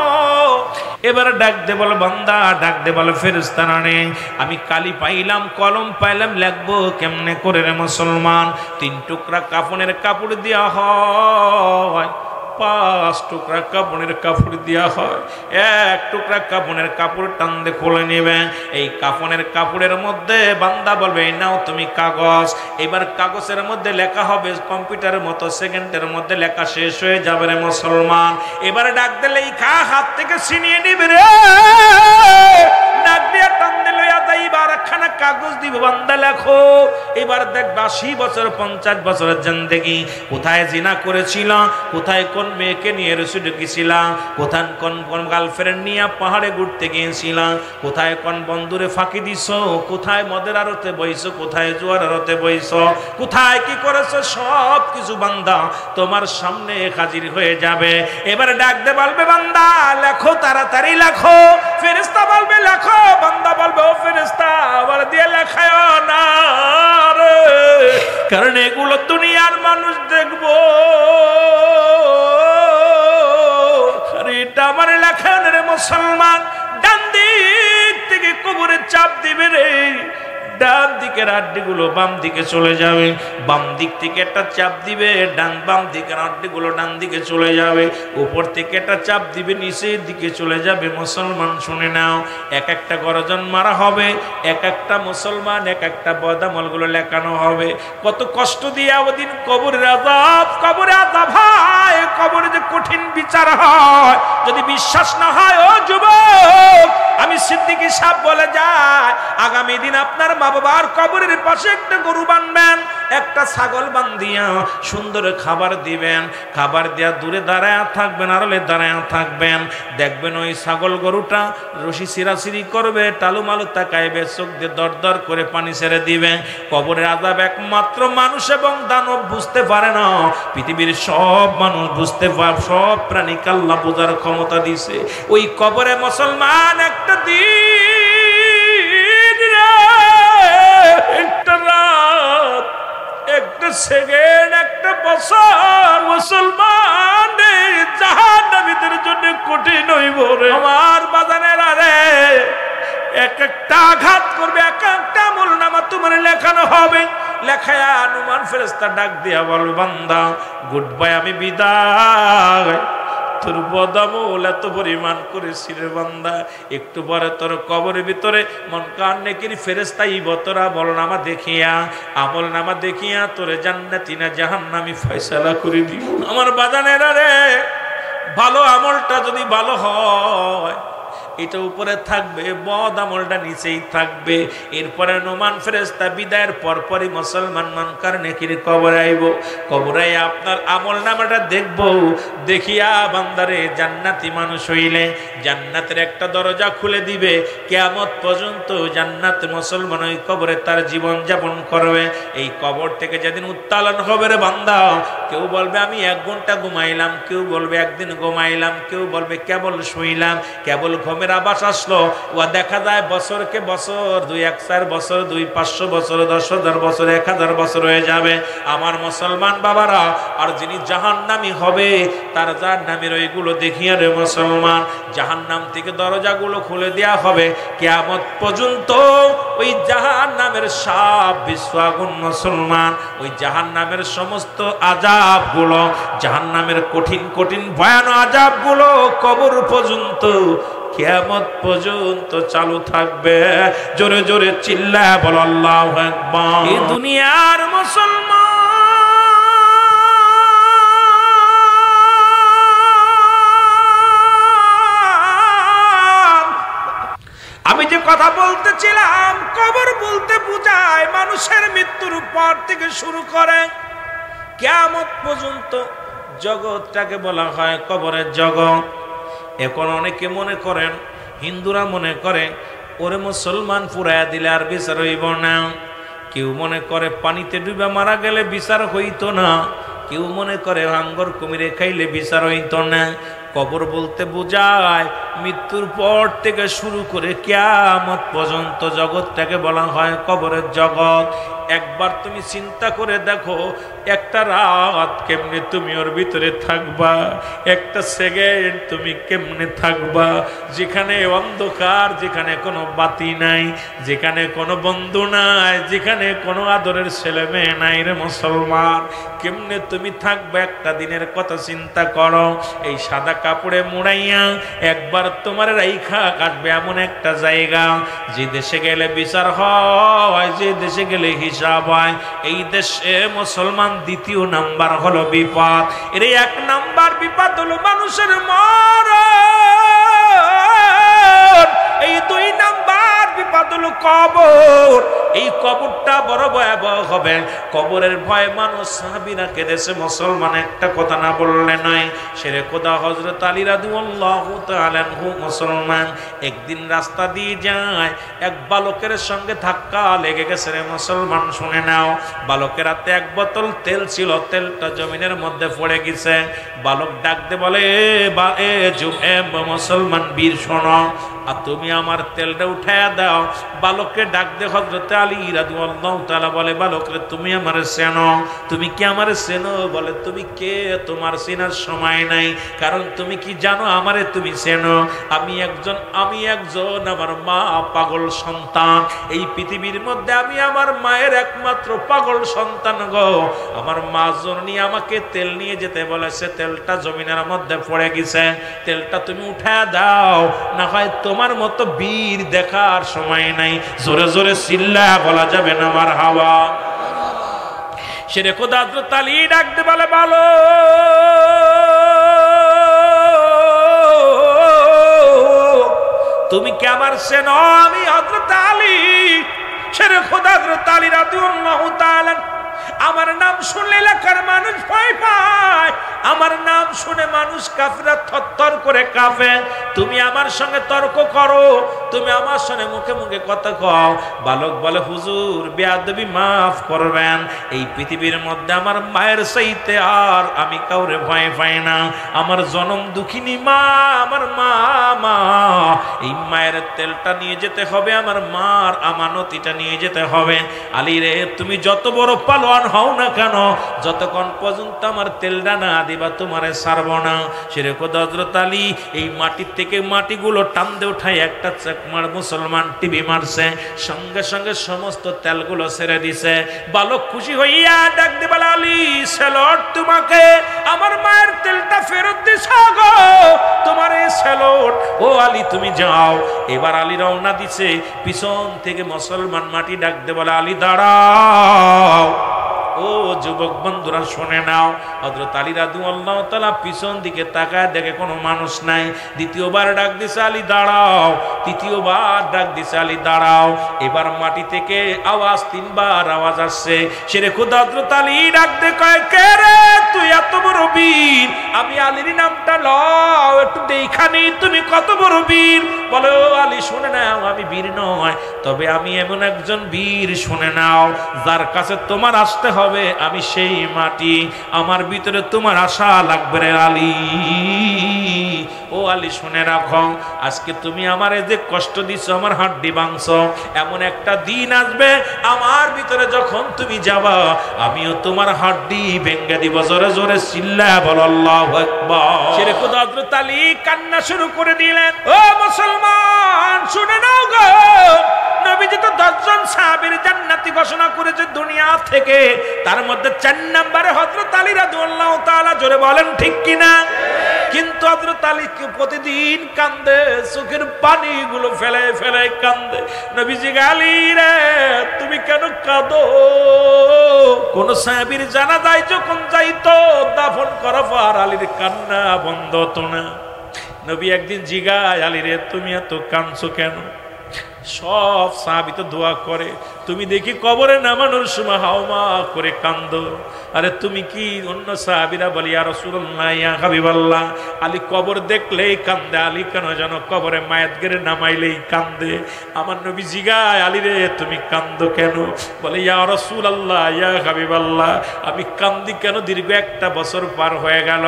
এবারে ডাক দে বল বান্দা, ডাক দে বল ফেরেশতারা নে, আমি কালি পাইলাম, কলম পাইলাম, লিখবো কেমনে করে রে মুসলমান? 3 টুকরা কাফনের কাপড় দেওয়া হয়, 5 টুকরা কাপড়ের কাপড় দেওয়া হয়। 1 টুকরা কাপড়ের কাপড় টান দিয়ে খুলে নেবে। এই কাপড়ের কাপড়ের মধ্যে বান্দা বলবে নাও তুমি কাগজ। এবার কাগজের মধ্যে লেখা হবে কম্পিউটারের মতো, সেকেন্ডের মধ্যে লেখা শেষ হয়ে যাবে রে মুসলমান। এবারে ডাক দিলে এই খা হাত থেকে ছিনিয়ে নিবে রে, ডাক দিয়ে টান দিলে এবার একখানা কাগজ দিব, বান্দা লেখো। এবার দেখবে 80 বছর 50 বছরের জিন্দেগি, কোথায় জিনা করেছিল, কোথায় কোন মেয়েকে নিয়ে রসুডে গেছিলাম, কোথায় কোন কোন গার্লফ্রেন্ড নিয়ে পাহাড়ে ঘুরতে গিয়েছিলাম, কোথায় কোন বন্ধুরে ফাঁকি দিছ, কোথায় মদের আড়তে বইছ, কোথায় জুয়ার আড়তে বইছ, কোথায় কি করেছ, সব কিছু বান্দা তোমার সামনে হাজির হয়ে যাবে। এবারে ডাক দে বলবে বান্দা লেখো, তাড়াতাড়ি লেখো। ফেরেশতা বলবে লেখো, বান্দা বলবে ও ফেরেশতা আবার দিয়ে লেখায় না রে, কারণ এগুলো দুনিয়ার মানুষ দেখবো। এটা আমার লেখা রে মুসলমান। ডান দিক থেকে কবরে চাপ দিবে রে, ডান দিকের হাড্ডিগুলো বাম দিকে চলে যাবে, বাম দিক থেকে একটা চাপ দিবে, বাম দিকের হাড্ডিগুলো ডান দিকে চলে যাবে, উপর থেকে একটা চাপ দিবে নিচের দিকে চলে যাবে। মুসলমান শুনে নাও, এক একটা গর্জন মারা হবে, এক একটা মুসলমান এক একটা বদামলগুলো লেখানো হবে। কত কষ্ট দিয়ে ওদিন কবরের আযাব, কবরে আযাব হয়, কবরে যে কঠিন বিচার হয়। যদি বিশ্বাস না হয় ও যুবক, আমি সিদ্দিকী সাহেব বলে যায় আগামী দিন আপনার মা বাবার কবরের পাশে একটা গরু বানবেন, একটা ছাগল বান্ধিয়া সুন্দর খাবার দিবেন, খাবার দিয়া দূরে দাঁড়ায় থাকবেন, আড়ালে দাঁড়ায় থাকবেন, দেখবেন ওই ছাগল গরুটা রশি ছিঁড়াছিঁড়ি করবে, টালুমালু তাকাইবে, চোখ দিয়ে দর দর করে পানি ছেড়ে দিবে। কবরের আযাব একমাত্র মানুষ এবং দানব বুঝতে পারে না, পৃথিবীর সব মানুষ বুঝতে পারে, সব প্রাণীকে আল্লাহ বোঝার ক্ষমতা দিছে। ওই কবরে মুসলমান একটা দিন, একটা রাত, একটা সেকেন্ড, একটা বছর মুসলমান জাহান্নামীদের জন্য কঠিন হইব রে আমার বাজানেরা রে। এক একটা আঘাত করবে, এক একটা আমলনামা তোমার লেখানো হবে, লেখায় নুমান ফেরেশতা ডাক দিয়া বলবে, বান্দা গুড বাই, আমি বিদায়, তোর বদামল এত পরিমাণ করেছি রে বান্দা। একটু পরে তোর কবরের ভিতরে মন কান নেকির ফেরেশতা ইবতরা বলনামা দেখিয়া, আমলনামা দেখিয়া তোরে জান্নাতি না জাহান্নামী ফয়সালা করে দিব। আমার বাজানেরা রে, ভালো আমলটা যদি ভালো হয় এটা উপরে থাকবে, বদ আমলটা নিচেই থাকবে। এরপরে নোমান ফেরেশতা বিদায়ের পরপরই মুসলমান মুনকার নেকির কবরে আইব, কবরে আপনার আমল নামাটা দেখব, দেখিয়া বান্দারে জান্নাতি মানুষ হইলে জান্নাতের একটা দরজা খুলে দিবে, কিয়ামত পর্যন্ত জান্নাত মুসলমান ওই কবরে তার জীবন যাপন করবে। এই কবর থেকে যেদিন উত্তোলন হবে রে বান্দা, কেউ বলবে আমি 1 ঘন্টা ঘুমাইলাম, কেউ বলবে একদিন ঘুমাইলাম, কেউ বলবে কেবল শুইলাম, কেবল ঘুমের আবাস আসলো। ও দেখা যায় বছরকে বছর, 2-1-4 বছর, 2-500 বছর, 10,000 বছর, 1000 বছর হয়ে যাবে। আমার মুসলমান বাবারা, আর যিনি জাহান্নামী হবে তার জাহান্নামের ওইগুলো দেখিয়া রে মুসলমান, জাহান্নাম থেকে দরজাগুলো খুলে দেয়া হবে, কিয়ামত পর্যন্ত ওই জাহান্নামের সাপ বিশ্ব আগুন মুসলমান, ওই জাহান্নামের সমস্ত আযাবগুলো, জাহান্নামের কঠিন কঠিন ভয়ানক আযাবগুলো কবর পর্যন্ত, কিয়ামত পর্যন্ত চালু থাকবে। জোরে জোরে চিল্লায়া বল আল্লাহু আকবার। এই দুনিয়ার মুসলমান, আমি যে কথা বলতেছিলাম, কবর বলতে বোঝায় মানুষের মৃত্যুর পর থেকে শুরু করে কিয়ামত পর্যন্ত জগৎটাকে বলা হয় কবরের জগৎ। এখন অনেকে মনে করেন, হিন্দুরা মনে করে ওরে মুসলমান পুরায়া দিলে আর বিচার হইব না, কেউ মনে করে পানিতে ডুবে মারা গেলে বিচার হইতো না, কেউ মনে করে হাঙ্গর কুমিরে খাইলে বিচার হইতো না। কবর বলতে বোঝায় মৃত্যুর পর থেকে শুরু করে কিয়ামত পর্যন্ত জগৎটাকে বলা হয় কবরের জগৎ। একবার তুমি চিন্তা করে দেখো, একটা রাত কেমনে তুমি ওর ভিতরে থাকবা, একটা সেকেন্ড তুমি কেমনে থাকবা, যেখানে অন্ধকার, যেখানে কোনো বাতি নাই, যেখানে কোনো বন্ধু নাই, যেখানে কোনো আদরের ছেলে মেয়ে নাই রে মুসলমান, কেমনে তুমি থাকবে একটা দিনের কথা চিন্তা করো। এই সাদা কাপড়ে মুড়াইয়া একবার তোমার রাইখা কাটবে এমন একটা জায়গা, যে দেশে গেলে বিচার হয়, যে দেশে গেলে হিসাব হয়। এই দেশে মুসলমান দ্বিতীয় নাম্বার হলো বিপদ, এর 1 নাম্বার বিপদ হলো মানুষের মরণ, এই 2 নাম্বার বিপদ হলো কবর। এই কবরটা বড় ভয়াবহ হবে, কবরের ভয় মানুষ সাহাবীরা কেঁদেছে, মুসলমান একটা কথা না বললে নয়। শেরে খোদা হযরত আলী রাদিয়াল্লাহু তাআলা আনহু মুসলমান একদিন রাস্তা দিয়ে যায়, এক বালকের সঙ্গে ধাক্কা লেগে গেছে রে মুসলমান। শুনে নাও, বালকের হাতে 1 বোতল তেল ছিল, তেলটা জমিনের মধ্যে পড়ে গেছে। বালক ডাকতে বলে, মুসলমান বীর শোনো, আর তুমি আমার তেলটা উঠায়া দাও। বালককে ডাক দে হযরত আলী রাদিয়াল্লাহু তাআলা বলে, বালক রে তুমি আমারে চেনো? তুমি কি আমারে চেনো? বলে, তুমি কে? তোমার চেনার সময় নাই, কারণ তুমি কি জানো আমারে তুমি চেনো? আমি একজন আমার মা পাগল সন্তান, এই পৃথিবীর মধ্যে আমি আমার মায়ের একমাত্র পাগল সন্তান গো। আমার মা জননী আমাকে তেল নিয়ে যেতে বলেছে, তেলটা জমিনের মধ্যে পড়ে গেছে, তেলটা তুমি উঠায়া দাও, না হয় তোমার মতো বীর দেখার সময় নাই। জোরে জোরে চিল্লা বলা যাবে না আমার হাওয়া। শেরে খোদা হযরত আলী ডাকতে বলে, ভালো তুমি কি আমার চেনো? আমি হযরত আলী। শেরে খোদা হযরত আলী রাদিয়াল্লাহু তাআলা আমার নাম শুনলে এলাকার মানুষ ভয় পায়, আমার নাম শুনে মানুষ কাফেররা থরথর করে কাঁপে। তুমি আমার সঙ্গে তর্ক করো, তুমি আমার সঙ্গে মুখে মুখে কথা কও। বালক বলে হুজুর বেয়াদবি মাফ করবেন, এই পৃথিবীর মধ্যে আমার মায়ের চাইতে আর আমি কাউরে ভয় পাই না। আমার জনম দুঃখিনী মা, আমার মা, এই মায়ের তেলটা নিয়ে যেতে হবে, আমার মার আমানতিটা নিয়ে যেতে হবে। আলী রে তুমি যত বড় পালোয়ান হও না কেন, যতক্ষণ পর্যন্ত আমার তেলটা না দিবা তোমারে ছাড়বো না। সেরকম হযরত আলী এই মাটির থেকে মাটিগুলো টানতে উঠায় একটা চাকমার মুসলমান টিভি মারছে, সঙ্গে সঙ্গে সমস্ত তেলগুলো ছেড়ে দিছে। বালক খুশি হইয়া ডাক দে বলে আলী স্যালুট তোমাকে, আমার মায়ের তেলটা ফেরত দিছো গো, তোমার এই স্যালুট। ও আলী তুমি যাও। এবার আলী রওনা দিছে, পিছন থেকে মুসলমান মাটি ডাক দে বলে আলী দাঁড়াও। ও যুবক বন্ধুরা শুনে নাও, হযরত আলী রাদিয়াল্লাহু তাআলা পিছন দিকে তাকায় দেখে কোনো মানুষ নাই। দ্বিতীয়বার ডাক দিছে আলী দাঁড়াও, তৃতীয়বার ডাক দিছে আলী দাঁড়াও। এবার মাটি থেকে আওয়াজ, তিনবার আওয়াজ আসছে। সেরে খোদা হযরত আলী ডাক দে কয় কে রে তুই এত বড় বীর, আমি আলীর নামটা লও একটু দেখানি তুমি কত বড় বীর। বলে ও আলী শুনে নাও আমি বীর নয়, তবে আমি এমন একজন বীর, শুনে নাও যার কাছে তোমার আসতে হবে আমি সেই মাটি, আমার ভিতরে তোমার আশা লাগবে রে আলী। ও আলী শুনে রাখো, আজকে তুমি আমারে যে কষ্ট দিছো, আমার হাড্ডি ভাঙছো, এমন একটা দিন আসবে আমার ভিতরে যখন তুমি যাবা আমিও তোমার হাড্ডি ভেঙে দিব। জোরে জোরে চিল্লা বলো আল্লাহু আকবার। সেরে খোদা হযরত আলী কান্না শুরু করে দিলেন। ও মুসলমান শুনে নাও গো, নবীজি তো 10 জন সাহাবীর জান্নাতি ঘোষণা করেছে দুনিয়া থেকে, তার মধ্যে 4 নম্বরে হযরত আলী রাদিয়াল্লাহু তাআলা। জোরে বলেন ঠিক কিনা? কিন্তু হযরত আলী প্রতিদিন কান্দে, চোখের পানিগুলো ফেলে ফেলে কান্দে। নবীজি আলী রে তুমি কেন কাঁদো? কোন সাহাবীর জানাজায় যখন যাইতো দাফন করার পর আলীর কান্না বন্ধ হতো না। নবী একদিন জিগায় আলী রে তুমি এত কাঁদছো কেন? সব সাহাবী তো দোয়া করে, তুমি দেখি কবরে নামানোর সময় হাওমা করে কান্দো। আরে তুমি কি? অন্য সাহাবীরা বলি ইয়া রাসূলুল্লাহ ইয়া হাবিবাল্লাহ, আলী কবর দেখলেই কান্দে। আলী কেন জানো? কবরে মায়াত গেরে নামাইলেই কান্দে। আমার নবী জিগায় আলী রে তুমি কান্দো কেন? বলে ইয়া রাসূলুল্লাহ ইয়া হাবিবাল্লাহ, আমি কান্দি কেন? দীর্ঘ 1 বছর পার হয়ে গেল,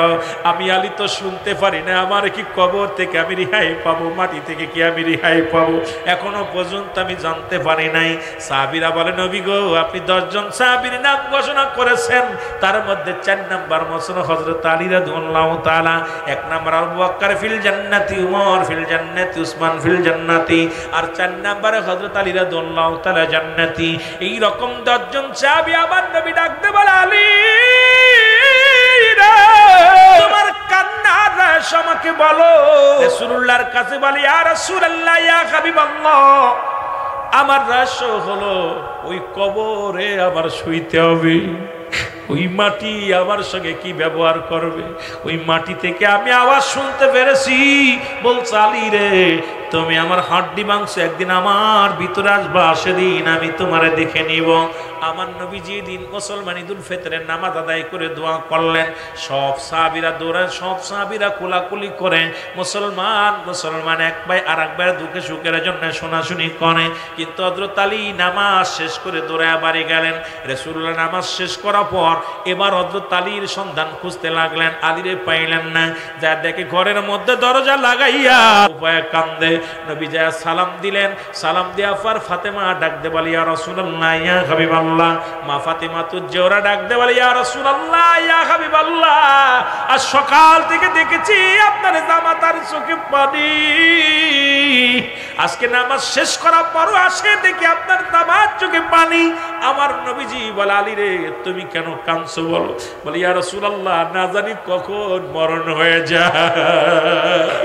আমি আলী তো শুনতে পারি না আমার কি কবর থেকে আমি রিহাই পাবো, মাটি থেকে কি আমি রিহাই পাবো, এখনো পর্যন্ত আমি জানতে পারি নাই। সাহাবীরা বলে নবী গো আপনি 10 জন সাহাবীর নাম ঘোষণা করেছেন, তার মধ্যে 4 নাম্বার মসন হযরত আলী রাদিয়াল্লাহু তাআলা, 1 নাম্বার আবু বকর ফিল জান্নাতি, উমর ফিল জান্নাতি, উসমান ফিল জান্নাতি, আর 4 নাম্বারে হযরত আলী রাদিয়াল্লাহু তাআলা জান্নাতি। এই রকম 10 জন সাহাবী আমার নবী ডাকতে বলে আলী রে তোমার কান্নার রহস্য আমাকে বলো। রাসূলুল্লাহর কাছে বলে ইয়া রাসূলুল্লাহ ইয়া হাবিবাল্লাহ, আমার রহস্য হলো ওই কবরে আমার শুইতে হবে, ওই মাটি আমার সঙ্গে কি ব্যবহার করবে, ওই মাটি থেকে আমি আওয়াজ শুনতে পেরেছি। বলছে আলী রে তুমি আমার হাড্ডি মাংস একদিন আমার ভিতরে আসবা, সেদিন আমি তোমারে দেখে নিব। আমার নবী যেদিন মুসলমান ঈদুল ফিতরের নামাজ আদায় করে দোয়া করলেন, সব সাহাবীরা দৌড়ান, সব সাহাবীরা কোলাকুলি করে, মুসলমান এক ভাই আর এক ভাইয়ের দুঃখে সুখের জন্য শোনাশুনি করে। কিন্তু হযরত আলী নামাজ শেষ করে দৌড়ায় বাড়ি গেলেন। রাসূলুল্লাহ নামাজ শেষ করার পর এবার হযরত আলীর সন্ধান খুঁজতে লাগলেন, আলীরে পাইলেন না। যা দেখে ঘরের মধ্যে দরজা লাগাইয়া উপায়ে কান্দে। নবী যা সালাম দিলেন, সালাম দেওয়ার পর ফাতেমা ডাক দে বলে ইয়া রাসূলুল্লাহ ইয়া হাবিবাল্লাহ, মা ফাতেমা তুজ্জোরা ডাক দে বলে ইয়া রাসূলুল্লাহ ইয়া হাবিবাল্লাহ, আজ সকাল থেকে দেখেছি আপনার জামাতার চোখে পানি, আজকে নামাজ শেষ করার পরও আসে দেখি আপনার জামার চোখে পানি। আমার নবীজি বলে আলী রে তুমি কেন কাঁদছো বলো? বলে ইয়া রাসূলুল্লাহ না জানি কখন মরণ হয়ে যায়।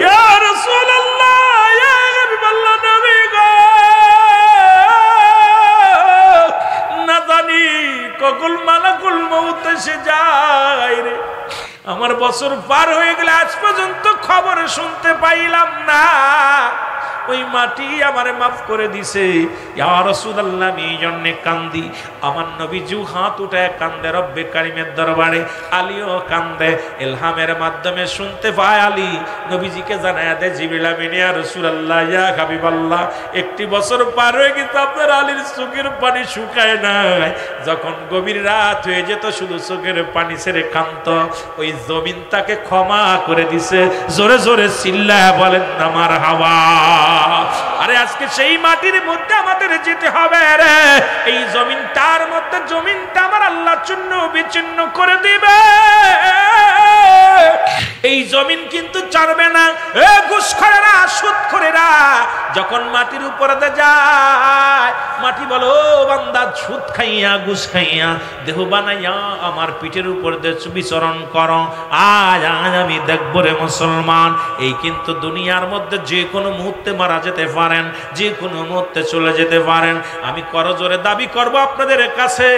ইয়া রাসূলুল্লাহ ইয়া হাবিবাল্লাহ, নবী গো না জানি কখন মালাকুল মউত এসে যায় রে। আমার বছর পার হয়ে গেলে আজ পর্যন্ত খবর শুনতে পাইলাম না। ওই মাটি আমারে মাফ করে দিছে। ইয়া রাসূলুল্লাহ, আমি এই জন্যে কান্দি। আমার নবীজিও হাত উঠায় কান্দে রব্বে কারিমের দরবারে, আলীও কান্দে। ইলহামের মাধ্যমে শুনতে পায় আলী নবীজিকে জানায়া দেয়, জিবরিল আমিন, ইয়া রাসূলুল্লাহ, ইয়া হাবিবাল্লাহ, একটি বছর পার হয়ে গেছে, আপনার আলীর চোখের পানি শুকায় নাই। যখন গভীর রাত হয়ে যেত শুধু চোখের পানি ছেড়ে কাঁদত, ওই জমিন তাকে ক্ষমা করে দিছে। জোরে জোরে চিল্লায় বলেন না মারহাবা। আরে আজকে সেই মাটির মধ্যে আমাদের যেতে হবে রে। এই জমিনটার মধ্যে, জমিনটা আমার আল্লাহর জন্য বিচ্ছিন্ন করে দিবে। এই জমিন কিন্তু ছাড়বে না। এ ঘুষখোরেরা, সুদখোরেরা যখন মাটির উপরে যায়, মাটি বলো বান্দা, সুদ খাইয়া ঘুষ খাইয়া দেহ বানাইয়া আমার পিঠের উপর বিচরণ করো। আজ আমি দেখবো রে মুসলমান, এই কিন্তু দুনিয়ার মধ্যে যে কোনো মুহূর্তে মারা যেতে পারেন, যে কোনো মুহূর্তে চলে যেতে পারেন। আমি করজোরে দাবি করব আপনাদের কাছে,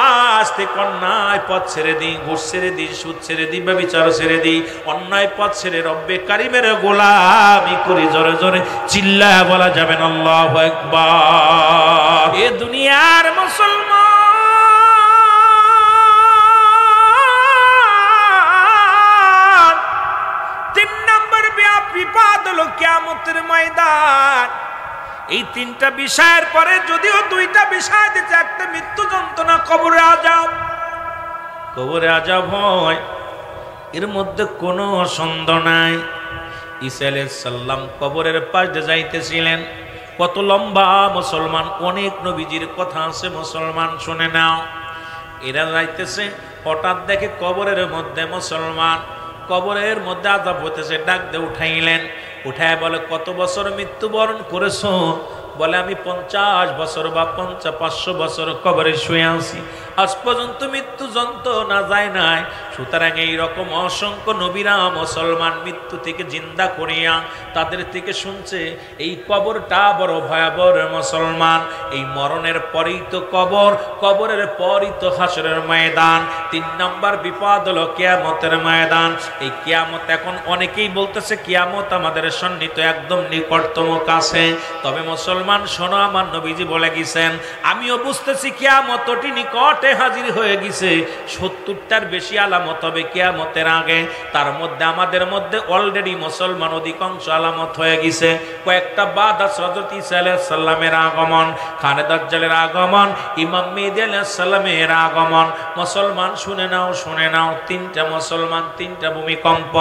আজ থেকে অন্যায় পথ ছেড়ে দিই, ঘুষ ছেড়ে দিই, সুদ ছেড়ে দিই, ব্যভিচার ছেড়ে দিই, অন্যায় পথ ছেড়ে রব্বে কারিমের গোলামি করি। জোরে জোরে চিল্লায় বলা যাবেন আল্লাহু আকবার। এ দুনিয়ার মুসলমান, 3 নম্বর বিপদ হলো কিয়ামতের ময়দান। এই 3টা বিষয়ের পরে যদিও 2টা বিষয় দিচ্ছে, একটা মৃত্যু যন্ত্রণা, কবরে আযাব। কবরে আযাব হয়, এর মধ্যে কোনো সন্দেহ নাই। ঈসা আলাইহিস সালাম কবরের পাশ দিয়ে যাইতেছিলেন। কত লম্বা মুসলমান, অনেক নবীজির কথা আছে মুসলমান, শুনে নাও। এরা যাইতেছে, হঠাৎ দেখে কবরের মধ্যে মুসলমান, কবরের মধ্যে আযাব হতেছে। ডাক দিয়ে উঠাইলেন, উঠায় বলে, কত বছর মৃত্যুবরণ করেছো? বলে, আমি 50 বছর বা 500 বছর কবরে শুয়ে আছি, আজ পর্যন্ত মৃত্যু যন্ত্রণা যায় নাই। সুতরাং এইরকম অসংখ্য নবীরা মুসলমান মৃত্যু থেকে জিন্দা করিয়া তাদের থেকে শুনছে এই কবরটা বড় ভয়াবহ মুসলমান। এই মরণের পরেই তো কবর, কবরের পরই তো হাসরের ময়দান। 3 নম্বর বিপদ হলো কিয়ামতের ময়দান। এই কিয়ামত, এখন অনেকেই বলতেছে কিয়ামত আমাদের সন্নিহিত, একদম নিকটতম কাছে। তবে মুসলমান শোনো, আমার নবীজি বলে গেছেন, আমিও বুঝতেছি কিয়ামতটি নিকটে হাজির হয়ে গেছে। 70টার বেশি আলামত হবে কিয়ামতের আগে। তার মধ্যে আমাদের মধ্যে অলরেডি মুসলমান অধিকাংশ আলামত হয়ে গেছে। কয়েকটা বাদ আছে, হযরত ঈসা আলাইহিস সালামের আগমন, খানে দাজ্জালের আগমন, ইমাম মেহেদী আলাইহিস সালামের আগমন। মুসলমান শুনে নাও, শুনে নাও, 3টা মুসলমান, 3টা ভূমিকম্প।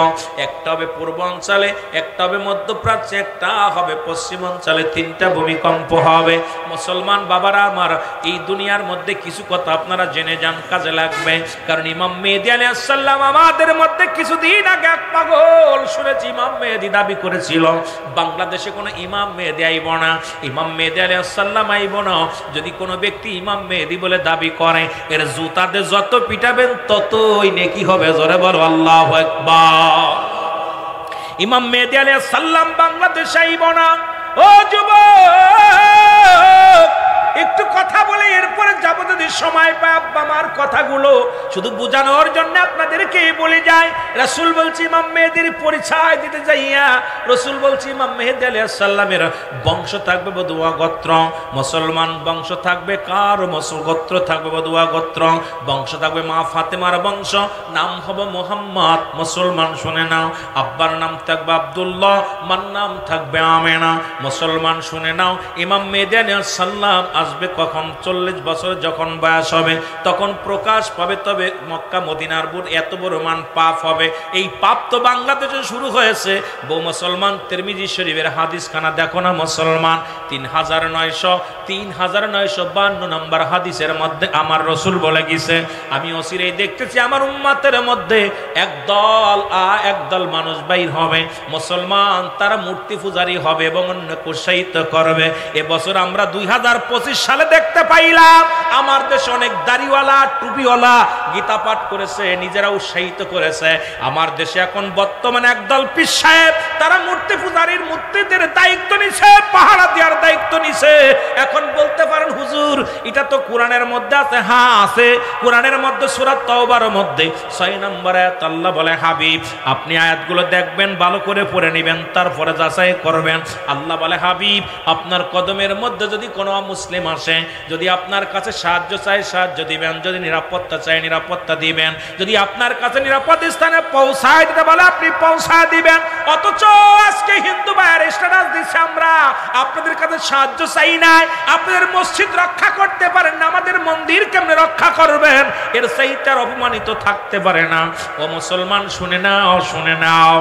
একটা হবে পূর্বাঞ্চলে, একটা হবে মধ্যপ্রাচ্যে, একটা হবে পশ্চিমাঞ্চলে। 3টা ভূমিকম্প হবে। মুসলমান বাবারা আমার, এই দুনিয়ার মধ্যে কিছু কথা আপনারা জেনে যান, কাজে লাগবে। কারণ ইমাম মেহেদী আলাইহিস সালাম আমাদের মধ্যে কিছুদিন আগে এক পাগল শুনেছি, ইমাম মেহেদী দাবি করেছিল বাংলাদেশে কোনো ইমাম মেহেদী আইব না, ইমাম মেহেদী আলাইহিস সালাম আইব না। যদি কোনো ব্যক্তি ইমাম মেহেদী বলে দাবি করে, এর জুতাতে যত পিটাবেন ততই নেকি হবে। জোরে বলো আল্লাহু আকবার। ইমাম মেহেদী আলাইহিস সালাম বাংলাদেশে আইব না। ও যুবক, একটু কথা বলে এরপরে যাবো যদি সময় পায়। আব্বা আমার কথাগুলো শুধু বোঝানোর জন্য আপনাদেরকে বলে যায়। রাসূল বলছি ইমাম মেহেদীর পরিচয় দিতে যাইয়া, রাসূল বলছি ইমাম মেহেদী আলাইহিস সালামের বংশ থাকবে বদুয়া গোত্র। মুসলমান বংশ থাকবে কার? গোত্র থাকবে বদুয়া গোত্র। বংশ থাকবে মা ফাতেমার বংশ, নাম হবে মুহাম্মদ। মুসলমান শুনে নাও, আব্বার নাম থাকবে আব্দুল্লাহ, মার নাম থাকবে আমেনা। মুসলমান শুনে নাও, ইমাম মেহেদী আলাইহিস সালাম আসবে কখন? 40 বছর যখন বয়স হবে তখন প্রকাশ পাবে। তবে মক্কা মদিনার বুর এত বড় মান পাপ হবে। এই পাপ তো বাংলাদেশে শুরু হয়েছে। বহু মুসলমান তিরমিজি শরীফের হাদিস খানা দেখো না মুসলমান, 3952 নম্বর হাদিসের মধ্যে আমার রাসূল বলে গেছে, আমি অচিরেই দেখতেছি আমার উম্মতের মধ্যে একদল মানুষ বাইর হবে মুসলমান, তারা মূর্তি পূজারী হবে এবং অন্যকে উৎসাহিত করবে। এবছর আমরা 2025 সালে দেখতে পাইলাম আমার দেশে অনেক দাড়িওয়ালা, টুপিওয়ালা গীতা পাঠ করেছে, নিজেরা উৎসাহিত করেছে। আমার দেশে এখন বর্তমানে একদল পীর সাহেব তারা মূর্তি পূজারীর মূর্তিদের দায়িত্ব নিছে, পাহারা দেওয়ার দায়িত্ব নিছে। এখন বলতে পারেন হুজুর এটা তো কোরআনের মধ্যে আছে। হ্যাঁ আছে, কোরআনের মধ্যে সূরা তাওবার মধ্যে 6 নম্বর আয়াত আল্লাহ বলে, হাবিব আপনি আয়াতগুলো দেখবেন, ভালো করে পড়ে নেবেন, তারপরে যাচাই করবেন। আল্লাহ বলে, হাবিব আপনার কদমের মধ্যে যদি কোনো মুসলিম আসে, যদি আপনার কাছে সাহায্য চায় সাহায্য দিবেন, যদি নিরাপত্তা চায় নিরাপত্তা দিবেন, যদি আপনার কাছে নিরাপদ স্থানে পৌঁছায় দিতে বলে আপনি পৌঁছায় দিবেন। অথচ আজকে হিন্দু ভাইয়ের স্ট্যাটাস দিচ্ছে আমরা আপনাদের কাছে সাহায্য চাই নাই, আপনাদের মসজিদ রক্ষা করতে পারেন না, আমাদের মন্দির কেমনে রক্ষা করবেন? এর চাইতে আর অপমানিত থাকতে পারে না। ও মুসলমান শুনে নাও, শুনে নাও,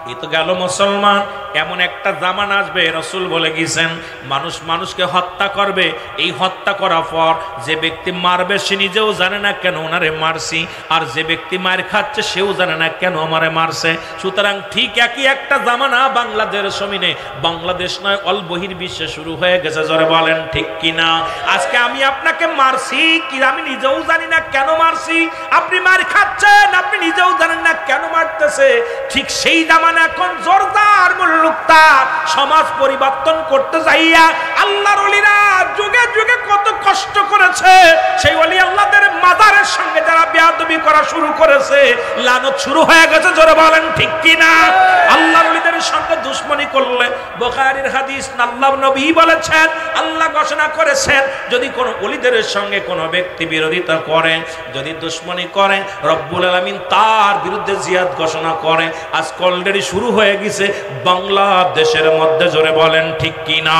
এই তো গেল মুসলমান। এমন একটা জামান আসবে, রাসূল বলে গেছেন, মানুষ মানুষকে হত্যা করবে। এই হত্যা করার পর যে ব্যক্তি মারবে সে নিজেও জানে না কেন ওনারে মারছি, আর যে ব্যক্তি মার খাচ্ছে সেও জানে না কেন আমারে মারছে। সুতরাং ঠিক একই একটা জামানা বাংলাদেশের জমিনে, বাংলাদেশ নয় অল বহির্বিশ্বে শুরু হয়ে গেছে। জোরে বলেন ঠিক কিনা? আজকে আমি আপনাকে মারছি কি আমি নিজেও জানি না কেন মারছি, আপনি মার খাচ্ছেন আপনি নিজেও জানেন না কেন মারতেছে। ঠিক সেই জামানা এখন জোরদার মুল্লুকতার সমাজ পরিবর্তন করতে যাইয়া আল্লাহর ওলিরা যুগে যুগে কত কষ্ট করেছে। সেই ওলি আল্লাহদের মাজারের সঙ্গে যারা বেয়াদবি করা শুরু করেছে, লানত শুরু হয়ে গেছে। জোরে বলেন ঠিক কিনা? আল্লাহর ওলিদের সঙ্গে দুশমনি করলে, বুখারীর হাদিস, আল্লাহ নবী বলেছেন, আল্লাহ ঘোষণা করেছেন যদি কোনো ওলিদের সঙ্গে কোনো ব্যক্তি বিরোধিতা করে, যদি দুশমনি করে, রব্বুল আলামিন তার বিরুদ্ধে জিহাদ ঘোষণা করে। আজ অলরেডি শুরু হয়ে গেছে বাংলাদেশের মধ্যে। জোরে বলেন ঠিক কিনা?